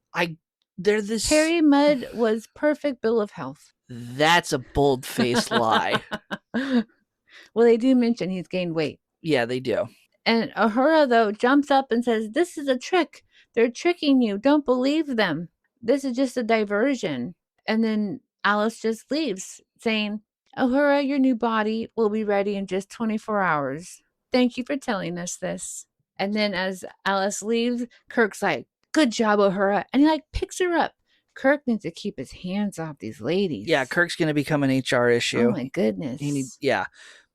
They're this. Harry Mudd was perfect bill of health. That's a bold-faced lie. Well, they do mention he's gained weight. Yeah, they do. And Uhura, though, jumps up and says, this is a trick. They're tricking you. Don't believe them. This is just a diversion. And then Alice just leaves, saying, Uhura, your new body will be ready in just 24 hours. Thank you for telling us this. And then as Alice leaves, Kirk's like, good job, Uhura. And he picks her up. Kirk needs to keep his hands off these ladies. Yeah, Kirk's going to become an HR issue. Oh, my goodness.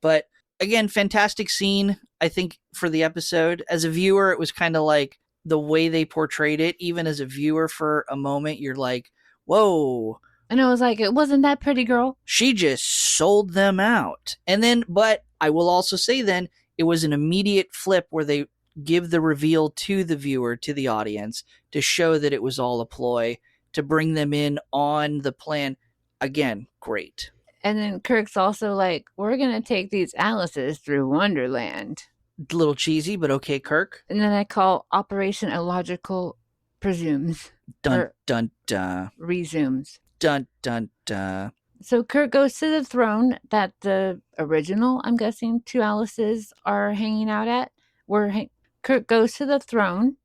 But again, fantastic scene, I think, for the episode. As a viewer, it was kind of like the way they portrayed it. Even as a viewer, for a moment, you're like, whoa. And I was like, it wasn't that pretty, girl. She just sold them out. And then, but I will also say then, it was an immediate flip where they give the reveal to the viewer, to the audience, to show that it was all a ploy, to bring them in on the plan. Again, great. And then Kirk's also like, we're going to take these Alices through Wonderland. A little cheesy, but okay, Kirk. And then I call Operation Illogical presumes. Dun, dun, dun. Resumes. Dun, dun, dun. So Kirk goes to the throne that the original, I'm guessing, two Alices are hanging out at. Kirk goes to the throne,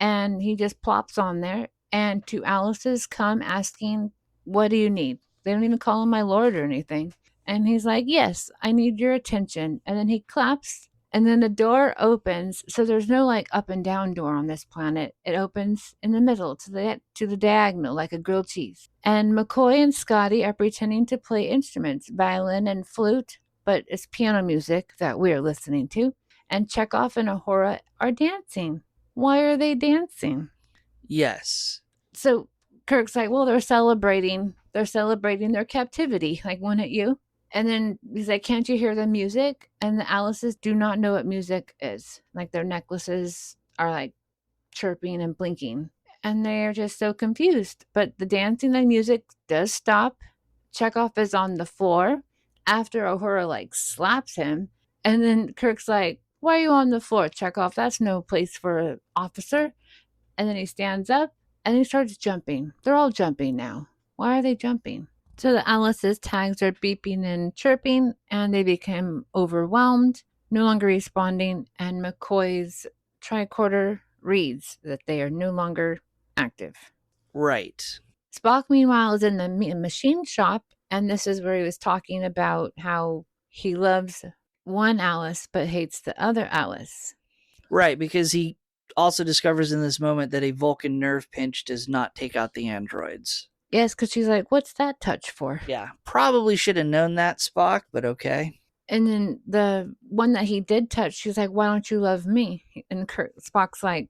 and he just plops on there, and two Alices come asking, what do you need? They don't even call him my lord or anything. And he's like, yes, I need your attention. And then he claps, and then the door opens. So there's no up and down door on this planet. It opens in the middle to the diagonal, like a grilled cheese. And McCoy and Scotty are pretending to play instruments, violin and flute, but it's piano music that we're listening to. And Chekhov and Uhura are dancing. Why are they dancing? Yes. So Kirk's like, well, they're celebrating their captivity, wouldn't you? And then he's like, can't you hear the music? And the Alices do not know what music is. Their necklaces are chirping and blinking. And they're just so confused. But the dancing and music does stop. Chekhov is on the floor after Uhura slaps him. And then Kirk's like, why are you on the floor, Chekhov? That's no place for an officer. And then he stands up and he starts jumping. They're all jumping now. Why are they jumping? So the Alice's tags are beeping and chirping, and they become overwhelmed, no longer responding, and McCoy's tricorder reads that they are no longer active. Right. Spock, meanwhile, is in the machine shop, and this is where he was talking about how he loves one Alice but hates the other Alice. Right, because he also discovers in this moment that a Vulcan nerve pinch does not take out the androids. Yes, because she's like, what's that touch for? Yeah, probably should have known that, Spock, but okay. And then the one that he did touch, she's like, why don't you love me? And Spock's like,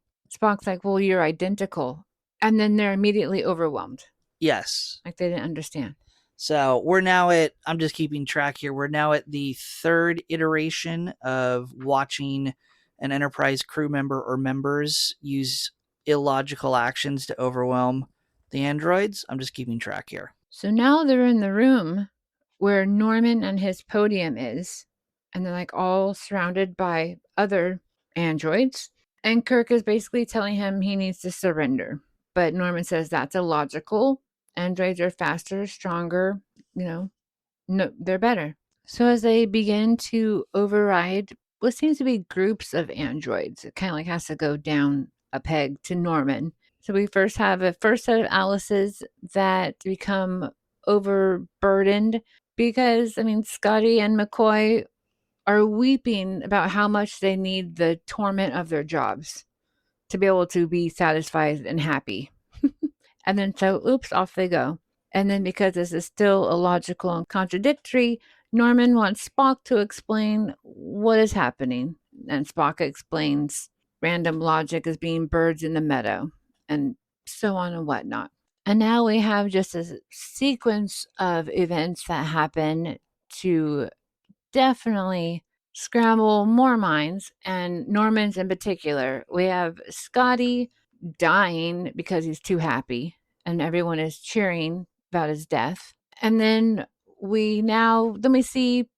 well, you're identical. And then they're immediately overwhelmed. Yes. They didn't understand. So we're now I'm just keeping track here, we're now at the third iteration of watching an Enterprise crew member or members use illogical actions to overwhelm the androids. I'm just keeping track here. So now they're in the room where Norman and his podium is. and they're like all surrounded by other androids. And Kirk is basically telling him he needs to surrender. But Norman says that's illogical. Androids are faster, stronger, no, they're better. So as they begin to override what seems to be groups of androids, it kind of like has to go down a peg to Norman. So we first have a first set of Alices that become overburdened because, Scotty and McCoy are weeping about how much they need the torment of their jobs to be able to be satisfied and happy. And then oops, off they go. And then because this is still illogical and contradictory, Norman wants Spock to explain what is happening. And Spock explains random logic as being birds in the meadow and so on and whatnot. And now we have just a sequence of events that happen to definitely scramble more minds, and Norman's in particular. We have Scotty dying because he's too happy, and everyone is cheering about his death. And then we see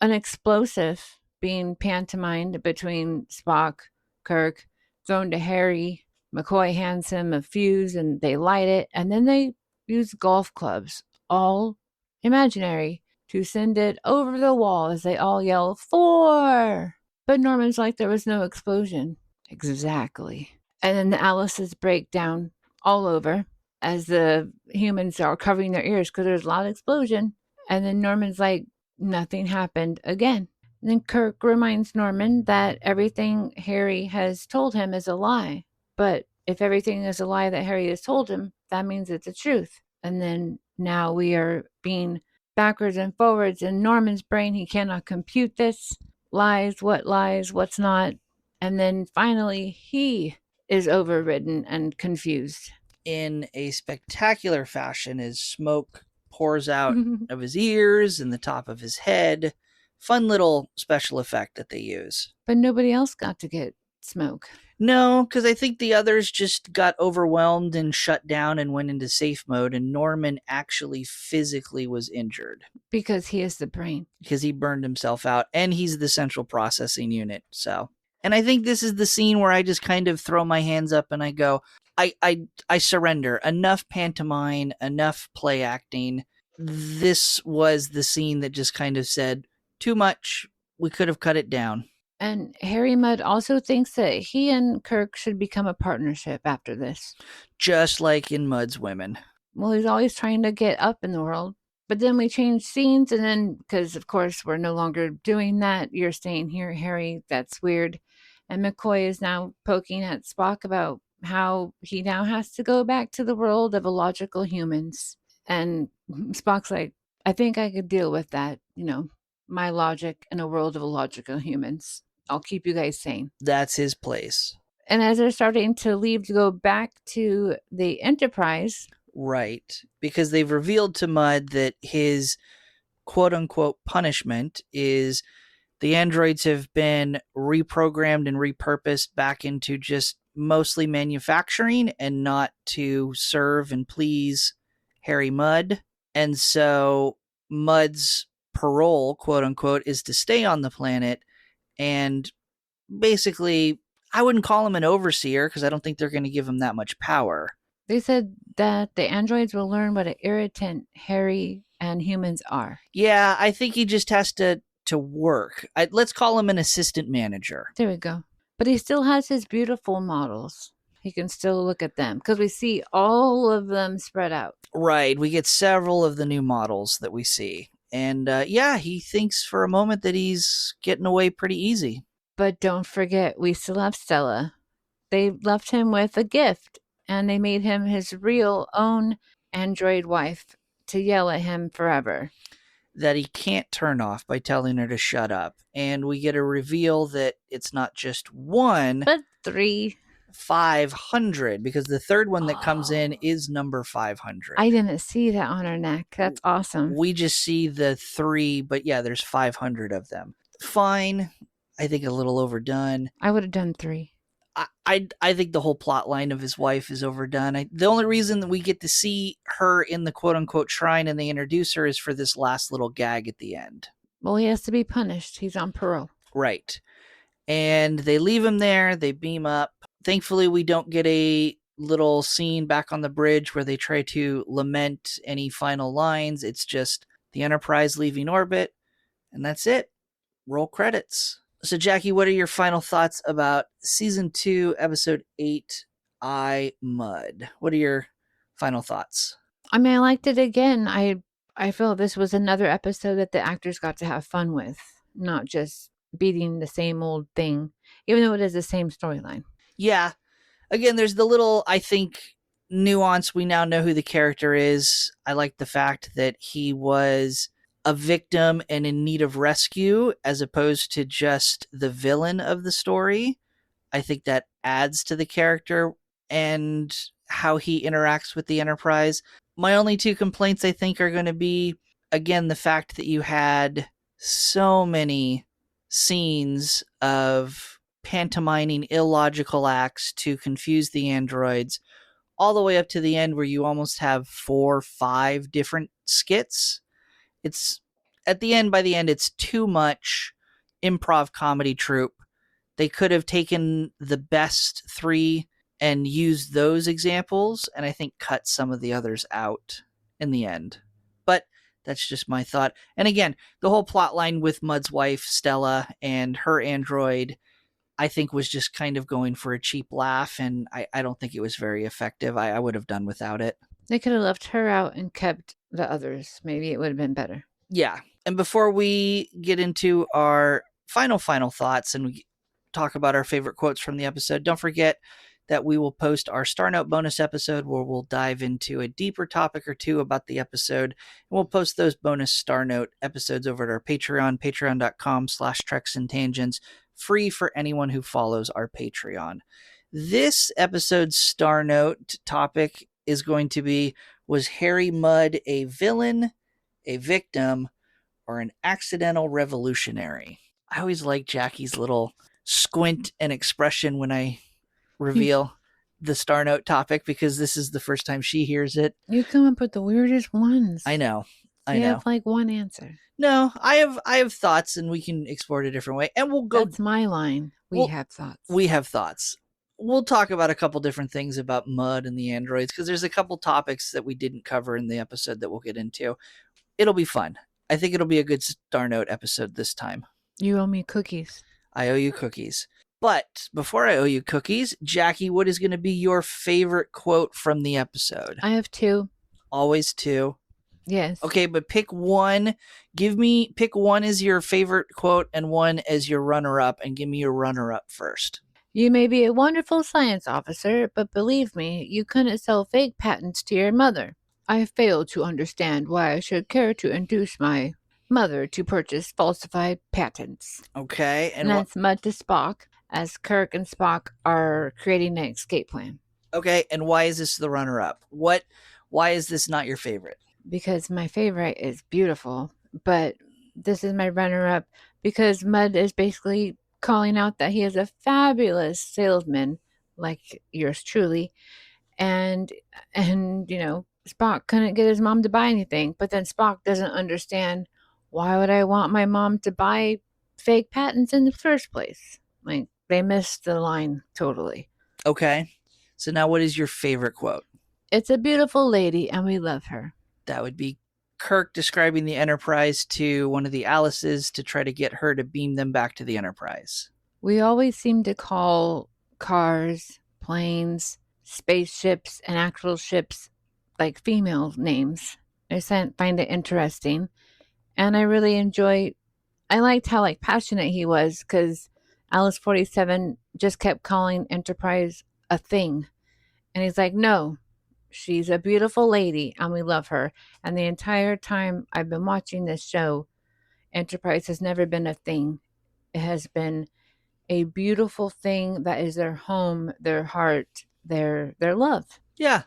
an explosive being pantomimed between Spock, Kirk, thrown to Harry. McCoy hands him a fuse and they light it, and then they use golf clubs, all imaginary, to send it over the wall as they all yell, "4!" But Norman's like, there was no explosion. Exactly. And then the Alices break down all over as the humans are covering their ears because there's a loud explosion. And then Norman's like, nothing happened again. And then Kirk reminds Norman that everything Harry has told him is a lie. But if everything is a lie that Harry has told him, that means it's the truth. And then now we are being backwards and forwards in Norman's brain. He cannot compute this. Lies, what's not. And then finally, he is overridden and confused. In a spectacular fashion, as smoke pours out of his ears and the top of his head. Fun little special effect that they use. But nobody else got to get smoke. No, because I think the others just got overwhelmed and shut down and went into safe mode, and Norman actually physically was injured. Because he is the brain. Because he burned himself out, and he's the central processing unit, so. And I think this is the scene where I just kind of throw my hands up and I go, I surrender. Enough pantomime, enough play acting. This was the scene that just kind of said, too much, we could have cut it down. And Harry Mudd also thinks that he and Kirk should become a partnership after this. Just like in Mudd's Women. Well, he's always trying to get up in the world. But then we change scenes, and then, because of course we're no longer doing that, you're staying here, Harry, that's weird. And McCoy is now poking at Spock about how he now has to go back to the world of illogical humans. And Spock's like, I think I could deal with that, my logic in a world of illogical humans. I'll keep you guys sane. That's his place. And as they're starting to leave to go back to the Enterprise. Right. Because they've revealed to Mudd that his quote-unquote punishment is the androids have been reprogrammed and repurposed back into just mostly manufacturing and not to serve and please Harry Mudd. And so Mudd's parole, quote-unquote, is to stay on the planet. And basically, I wouldn't call him an overseer because I don't think they're going to give him that much power. They said that the androids will learn what an irritant Harry and humans are. Yeah, I think he just has to work. Let's call him an assistant manager. There we go. But he still has his beautiful models. He can still look at them because we see all of them spread out. Right. We get several of the new models that we see. And he thinks for a moment that he's getting away pretty easy. But don't forget, we still have Stella. They left him with a gift, and they made him his real own android wife to yell at him forever. That he can't turn off by telling her to shut up. And we get a reveal that it's not just one, but 3. 500, because the third one that comes in is number 500. I didn't see that on her neck. That's awesome. We just see the 3, but yeah, there's 500 of them. Fine. I think a little overdone. I would have done 3. I think the whole plot line of his wife is overdone. The only reason that we get to see her in the quote-unquote shrine and they introduce her is for this last little gag at the end. Well, he has to be punished. He's on parole. Right. And they leave him there. They beam up. Thankfully, we don't get a little scene back on the bridge where they try to lament any final lines. It's just the Enterprise leaving orbit, and that's it. Roll credits. So, Jackie, what are your final thoughts about season 2, episode 8, I Mud? What are your final thoughts? I mean, I liked it again. I feel this was another episode that the actors got to have fun with, not just beating the same old thing, even though it is the same storyline. Yeah. Again, there's the little, I think, nuance. We now know who the character is. I like the fact that he was a victim and in need of rescue as opposed to just the villain of the story. I think that adds to the character and how he interacts with the Enterprise. My only two complaints, I think, are going to be, again, the fact that you had so many scenes of pantomiming illogical acts to confuse the androids, all the way up to the end where you almost have 4 or 5 different skits. It's at the end, by the end, it's too much improv comedy troupe. They could have taken the best 3 and used those examples, and I think cut some of the others out in the end. But that's just my thought. And again, the whole plot line with Mud's wife, Stella, and her android, I think was just kind of going for a cheap laugh, and I don't think it was very effective. I would have done without it. They could have left her out and kept the others. Maybe it would have been better. Yeah. And before we get into our final thoughts and we talk about our favorite quotes from the episode, don't forget that we will post our Star Note bonus episode where we'll dive into a deeper topic or two about the episode. And we'll post those bonus Star Note episodes over at our Patreon, patreon.com/Treks and Tangents, free for anyone who follows our Patreon. This episode's Star Note topic is going to be, was Harry Mudd a villain, a victim, or an accidental revolutionary? I always like Jackie's little squint and expression when I reveal the Star Note topic because this is the first time she hears it. You come up with the weirdest ones. I know. You have like one answer. No, I have thoughts and we can explore it a different way. And we'll go. That's my line. We have thoughts. We have thoughts. We'll talk about a couple different things about Mud and the androids because there's a couple topics that we didn't cover in the episode that we'll get into. It'll be fun. I think it'll be a good Star Note episode this time. You owe me cookies. I owe you cookies. But before I owe you cookies, Jackie, what is going to be your favorite quote from the episode? I have 2. Always 2. Yes. Okay, but pick one. Pick one as your favorite quote and one as your runner-up, and give me your runner-up first. You may be a wonderful science officer, but believe me, you couldn't sell fake patents to your mother. I fail to understand why I should care to induce my mother to purchase falsified patents. Okay, and that's Mud to Spock, as Kirk and Spock are creating an escape plan. Okay, and why is this the runner-up? Why is this not your favorite? Because my favorite is beautiful, but this is my runner-up because Mud is basically calling out that he is a fabulous salesman, like yours truly, and you know, Spock couldn't get his mom to buy anything, but then Spock doesn't understand, why would I want my mom to buy fake patents in the first place? Like, they missed the line totally. Okay, so now what is your favorite quote? It's a beautiful lady and we love her. That would be Kirk describing the Enterprise to one of the Alices to try to get her to beam them back to the Enterprise. We always seem to call cars, planes, spaceships, and actual ships like female names. I find it interesting. And I really I liked how passionate he was, because Alice 47 just kept calling Enterprise a thing. And he's like, no, she's a beautiful lady and we love her. And the entire time I've been watching this show, Enterprise has never been a thing. It has been a beautiful thing that is their home, their heart, their love. Yeah,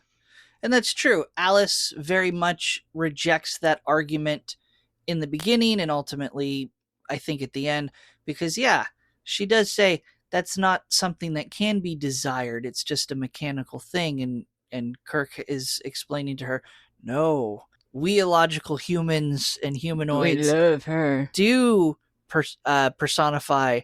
and that's true. Alice very much rejects that argument in the beginning and ultimately, I think, at the end, because, yeah, she does say that's not something that can be desired. It's just a mechanical thing. And Kirk is explaining to her, no, we illogical humans and We humanoids love her. do personify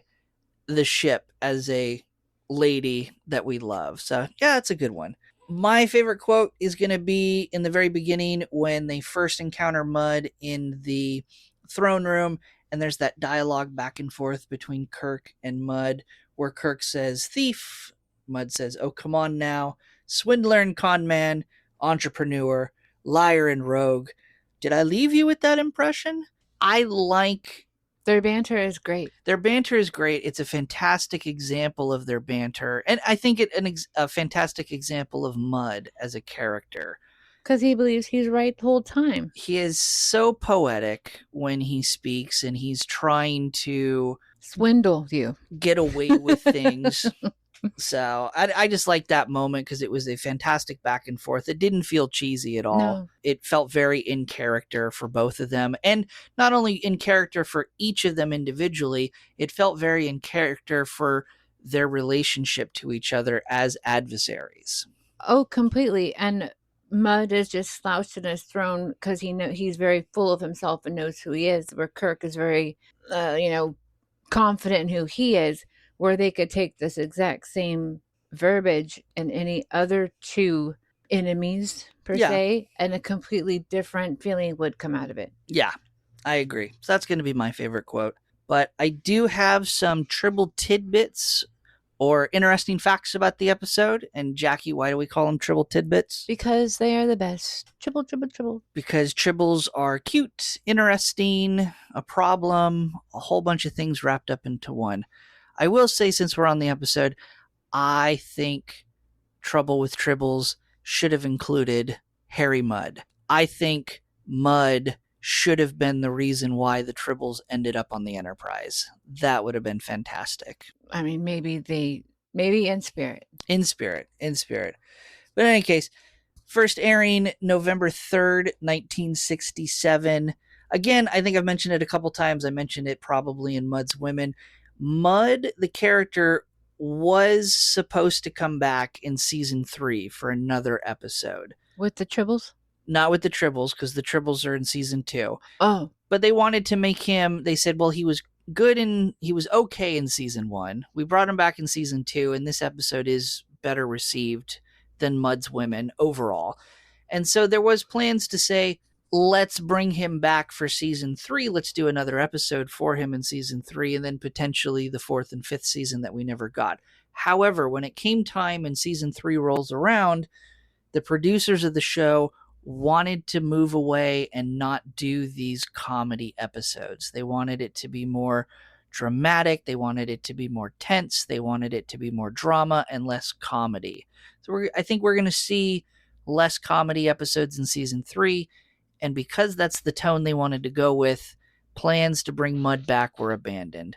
the ship as a lady that we love. So yeah, it's a good one. My favorite quote is going to be in the very beginning when they first encounter Mud in the throne room, and there's that dialogue back and forth between Kirk and Mud, where Kirk says, "Thief." Mud says, "Oh, come on now. Swindler and con man, entrepreneur, liar and rogue. Did I leave you with that impression?" I like Their banter is great. their banter is great. It's a fantastic example of their banter, and I think a fantastic example of Mud as a character. Because he believes he's right the whole time. He is so poetic when he speaks, and he's trying to Swindle you. get away with things. So I just like that moment because it was a fantastic back and forth. It didn't feel cheesy at all. No. It felt very in character for both of them. And not only in character for each of them individually, it felt very in character for their relationship to each other as adversaries. Oh, completely. And Mud is just slouched in his throne because he's very full of himself and knows who he is, where Kirk is very, confident in who he is, where they could take this exact same verbiage and any other two enemies, per Yeah. se, and a completely different feeling would come out of it. Yeah, I agree. So that's going to be my favorite quote. But I do have some Tribble tidbits or interesting facts about the episode. And Jackie, why do we call them Tribble tidbits? Because they are the best. Tribble, tribble, tribble. Because Tribbles are cute, interesting, a problem, a whole bunch of things wrapped up into one. I will say, since we're on the episode, I think Trouble with Tribbles should have included Harry Mudd. I think Mudd should have been the reason why the Tribbles ended up on the Enterprise. That would have been fantastic. I mean, maybe in spirit. In spirit. But in any case, first airing November 3rd, 1967. Again, I think I've mentioned it a couple times. I mentioned it probably in Mudd's Women. Mudd, the character, was supposed to come back in season 3 for another episode. With the Tribbles? Not with the Tribbles, because the Tribbles are in season 2. Oh. But they wanted to make him, they said, well, he was good and he was okay in season 1. We brought him back in season 2, and this episode is better received than Mudd's Women overall. And so there was plans to say, let's bring him back for season 3. Let's do another episode for him in season 3, and then potentially the 4th and 5th season that we never got. However, when it came time and season 3 rolls around, the producers of the show wanted to move away and not do these comedy episodes. They wanted it to be more dramatic. They wanted it to be more tense. They wanted it to be more drama and less comedy. So I think we're going to see less comedy episodes in season 3. And because that's the tone they wanted to go with, plans to bring Mudd back were abandoned.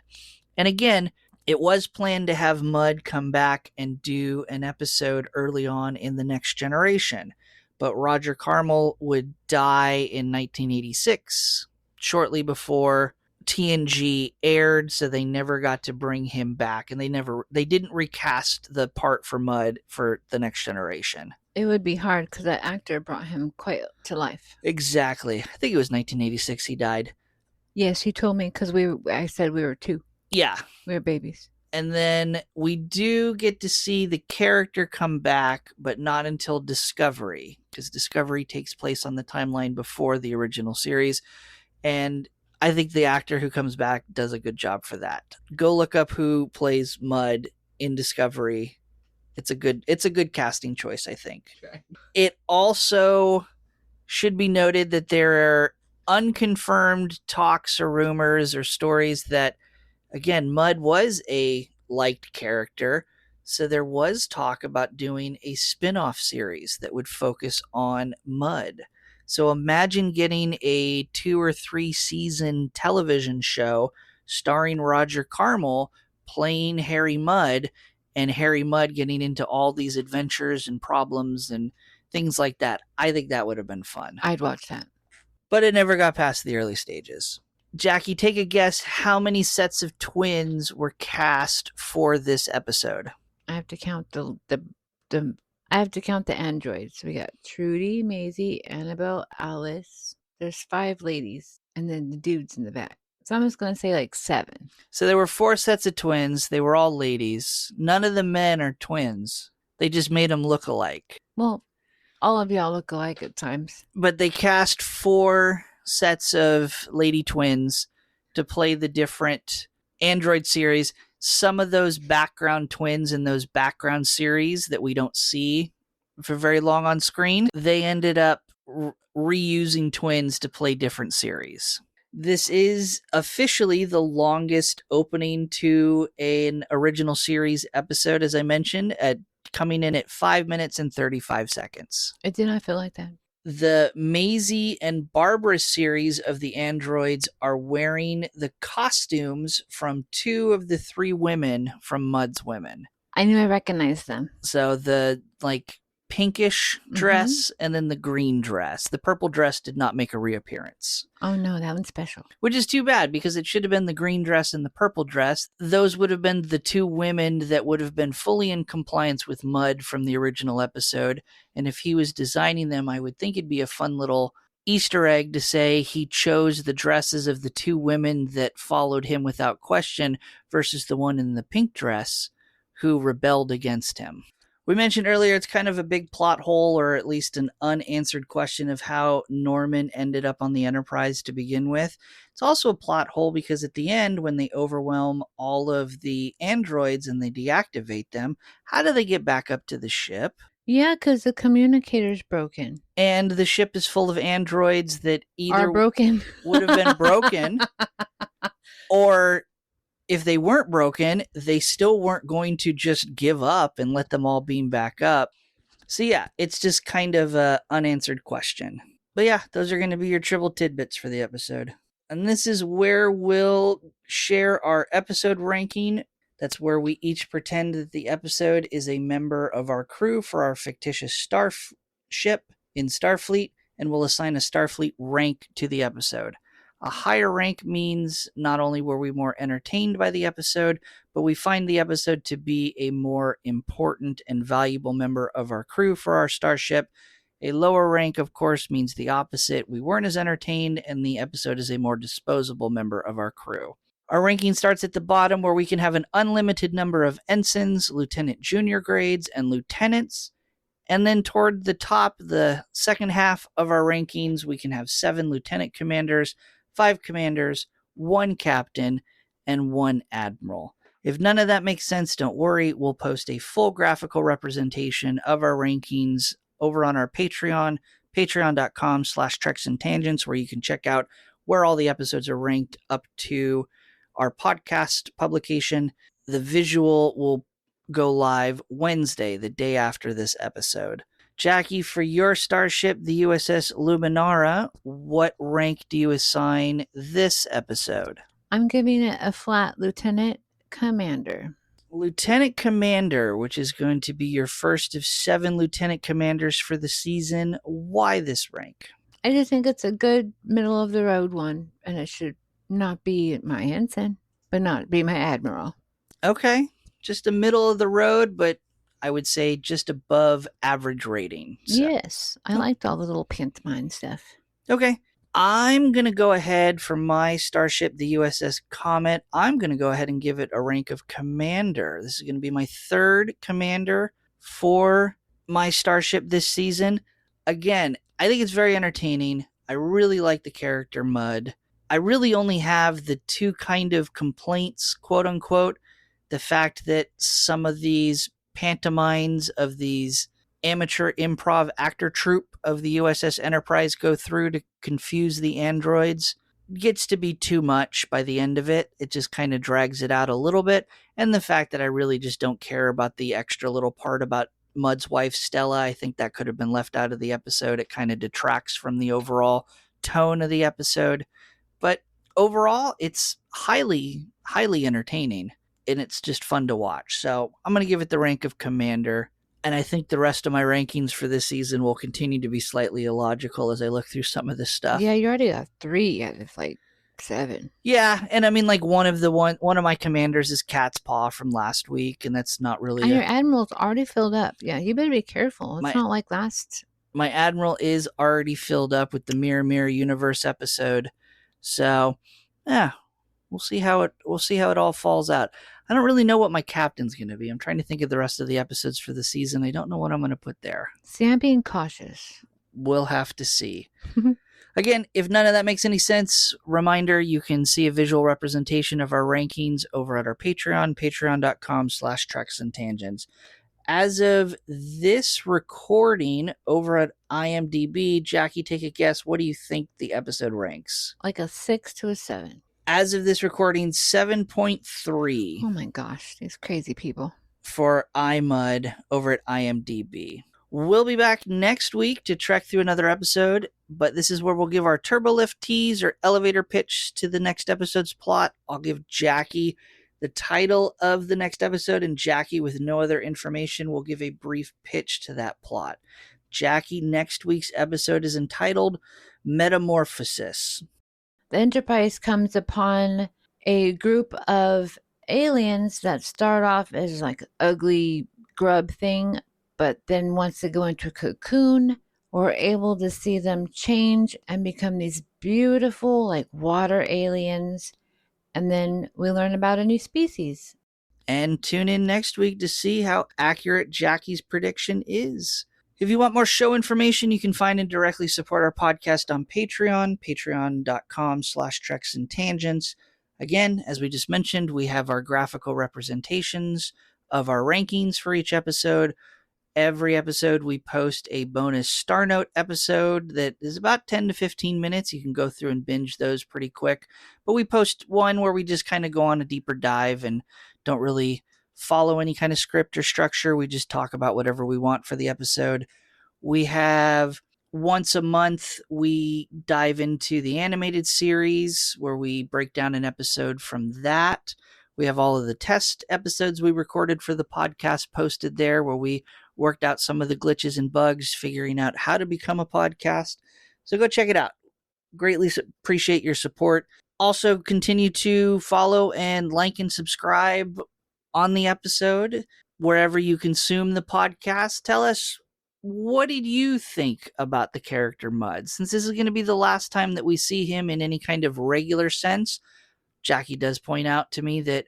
And again, it was planned to have Mudd come back and do an episode early on in The Next Generation. But Roger Carmel would die in 1986, shortly before TNG aired, so they never got to bring him back. And they didn't recast the part for Mudd for The Next Generation. It would be hard because that actor brought him quite to life. Exactly. I think it was 1986 he died. Yes, he told me because I said we were 2. Yeah. We were babies. And then we do get to see the character come back, but not until Discovery, because Discovery takes place on the timeline before the original series. And I think the actor who comes back does a good job for that. Go look up who plays Mudd in Discovery. It's a good casting choice, I think. Okay. It also should be noted that there are unconfirmed talks or rumors or stories that, again, Mudd was a liked character, so there was talk about doing a spin-off series that would focus on Mudd. So imagine getting a 2 or 3 season television show starring Roger Carmel playing Harry Mudd, and Harry Mudd getting into all these adventures and problems and things like that. I think that would have been fun. I'd watch that. But it never got past the early stages. Jackie, take a guess how many sets of twins were cast for this episode. I have to count the I have to count the androids. We got Trudy, Maisie, Annabelle, Alice. There's 5 ladies, and then the dudes in the back. So I'm just going to say like 7. So there were 4 sets of twins. They were all ladies. None of the men are twins. They just made them look alike. Well, all of y'all look alike at times. But they cast 4 sets of lady twins to play the different android series. Some of those background twins in those background series that we don't see for very long on screen, they ended up reusing twins to play different series. This is officially the longest opening to an original series episode, as I mentioned, coming in at 5 minutes and 35 seconds. It did not feel like that. The Maisie and Barbara series of the androids are wearing the costumes from 2 of the 3 women from Mud's Women. I knew I recognized them. So the pinkish dress and then the green dress. The purple dress did not make a reappearance. Oh no, that one's special. Which is too bad because it should have been the green dress and the purple dress. Those would have been the 2 women that would have been fully in compliance with Mud from the original episode. And if he was designing them, I would think it'd be a fun little Easter egg to say he chose the dresses of the 2 women that followed him without question versus the one in the pink dress who rebelled against him. We mentioned earlier it's kind of a big plot hole, or at least an unanswered question of how Norman ended up on the Enterprise to begin with. It's also a plot hole because at the end, when they overwhelm all of the androids and they deactivate them, how do they get back up to the ship? Yeah, because the communicator's broken. And the ship is full of androids that either Are broken. would have been broken, or if they weren't broken, they still weren't going to just give up and let them all beam back up. So yeah, it's just kind of an unanswered question. But yeah, those are going to be your trivial tidbits for the episode. And this is where we'll share our episode ranking. That's where we each pretend that the episode is a member of our crew for our fictitious starship in Starfleet, and we'll assign a Starfleet rank to the episode. A higher rank means not only were we more entertained by the episode, but we find the episode to be a more important and valuable member of our crew for our starship. A lower rank, of course, means the opposite. We weren't as entertained, and the episode is a more disposable member of our crew. Our ranking starts at the bottom, where we can have an unlimited number of ensigns, lieutenant junior grades, and lieutenants. And then toward the top, the second half of our rankings, we can have 7 lieutenant commanders, 5 commanders, 1 captain, and 1 admiral. If none of that makes sense, don't worry. We'll post a full graphical representation of our rankings over on our Patreon, patreon.com/TreksandTangents, where you can check out where all the episodes are ranked up to our podcast publication. The visual will go live Wednesday, the day after this episode. Jaci, for your starship, the USS Luminara, what rank do you assign this episode? I'm giving it a flat lieutenant commander. Lieutenant commander, which is going to be your first of 7 lieutenant commanders for the season. Why this rank? I just think it's a good middle of the road one, and it should not be my ensign, but not be my admiral. Okay, just a middle of the road, but I would say just above average rating. So. Yes, I liked all the little pantomime stuff. Okay, I'm going to go ahead for my starship, the USS Comet. I'm going to go ahead and give it a rank of commander. This is going to be my 3rd commander for my starship this season. Again, I think it's very entertaining. I really like the character Mud. I really only have the 2 kind of complaints, quote unquote. The fact that some of these pantomimes of these amateur improv actor troupe of the USS Enterprise go through to confuse the androids gets to be too much by the end of it. It just kind of drags it out a little bit. And the fact that I really just don't care about the extra little part about Mud's wife, Stella, I think that could have been left out of the episode. It kind of detracts from the overall tone of the episode. But overall, it's highly, highly entertaining. And it's just fun to watch. So I'm going to give it the rank of commander. And I think the rest of my rankings for this season will continue to be slightly illogical as I look through some of this stuff. Yeah, you already got 3 out of 7. Yeah, and I mean, like, one of my commanders is Cat's Paw from last week, and that's not really And your admiral's already filled up. Yeah, you better be careful. It's not like last. My admiral is already filled up with the Mirror Mirror Universe episode. So, yeah, we'll see how it all falls out. I don't really know what my captain's going to be. I'm trying to think of the rest of the episodes for the season. I don't know what I'm going to put there. See, I'm being cautious. We'll have to see. Again, if none of that makes any sense, reminder, you can see a visual representation of our rankings over at our Patreon, patreon.com/Treks and Tangents. As of this recording over at IMDb, Jackie, take a guess. What do you think the episode ranks? Like a 6 to a 7. As of this recording, 7.3. Oh my gosh, these crazy people. For iMud over at IMDb. We'll be back next week to trek through another episode, but this is where we'll give our turbolift tease or elevator pitch to the next episode's plot. I'll give Jackie the title of the next episode, and Jackie, with no other information, will give a brief pitch to that plot. Jackie, next week's episode is entitled Metamorphosis. The Enterprise comes upon a group of aliens that start off as like ugly grub thing, but then once they go into a cocoon, we're able to see them change and become these beautiful like water aliens. And then we learn about a new species. And tune in next week to see how accurate Jackie's prediction is. If you want more show information, you can find and directly support our podcast on Patreon, patreon.com/Treks and Tangents. Again, as we just mentioned, we have our graphical representations of our rankings for each episode. Every episode, we post a bonus Star Note episode that is about 10 to 15 minutes. You can go through and binge those pretty quick. But we post one where we just kind of go on a deeper dive and don't really follow any kind of script or structure. We just talk about whatever we want for the episode. We have once a month, we dive into the animated series where we break down an episode from that. We have all of the test episodes we recorded for the podcast posted there, where we worked out some of the glitches and bugs, figuring out how to become a podcast. So go check it out. Greatly appreciate your support. Also, continue to follow and like and subscribe on the episode wherever you consume the podcast. Tell us, what did you think about the character Mud? Since this is going to be the last time that we see him in any kind of regular sense, Jackie does point out to me that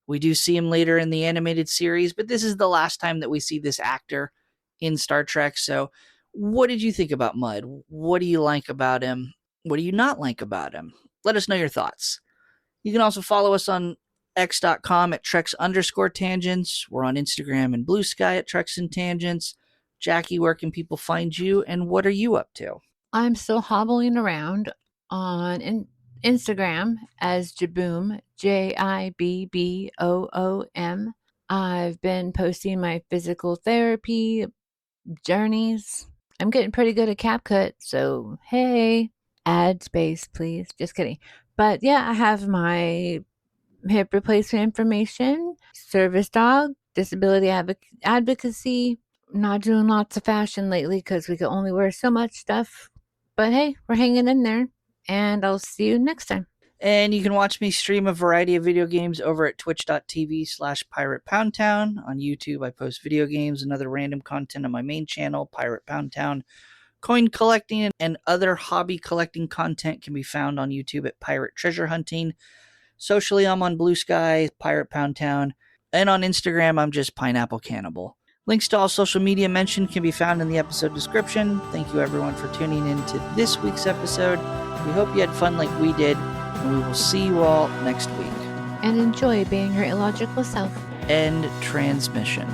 we do see him later in the animated series, but this is the last time that we see this actor in Star Trek. So what did you think about Mud? What do you like about him? What do you not like about him? Let us know your thoughts. You can also follow us on x.com at Treks_Tangents. We're on Instagram and Blue Sky at Treks and Tangents. Jackie, where can people find you, and what are you up to? I'm still hobbling around on Instagram as Jaboom, JIBBOOM. I've been posting my physical therapy journeys. I'm getting pretty good at CapCut, so hey, add space, please. Just kidding. But yeah, I have my hip replacement information, service dog, disability advocacy. Not doing lots of fashion lately because we can only wear so much stuff. But hey, we're hanging in there. And I'll see you next time. And you can watch me stream a variety of video games over at twitch.tv/PiratePoundTown. On YouTube, I post video games and other random content on my main channel, Pirate Pound Town. Coin collecting and other hobby collecting content can be found on YouTube at Pirate Treasure Hunting. Socially, I'm on Blue Sky, Pirate Pound Town. And on Instagram, I'm just Pineapple Cannibal. Links to all social media mentioned can be found in the episode description. Thank you everyone for tuning in to this week's episode. We hope you had fun like we did, and we will see you all next week. And enjoy being your illogical self. End transmission.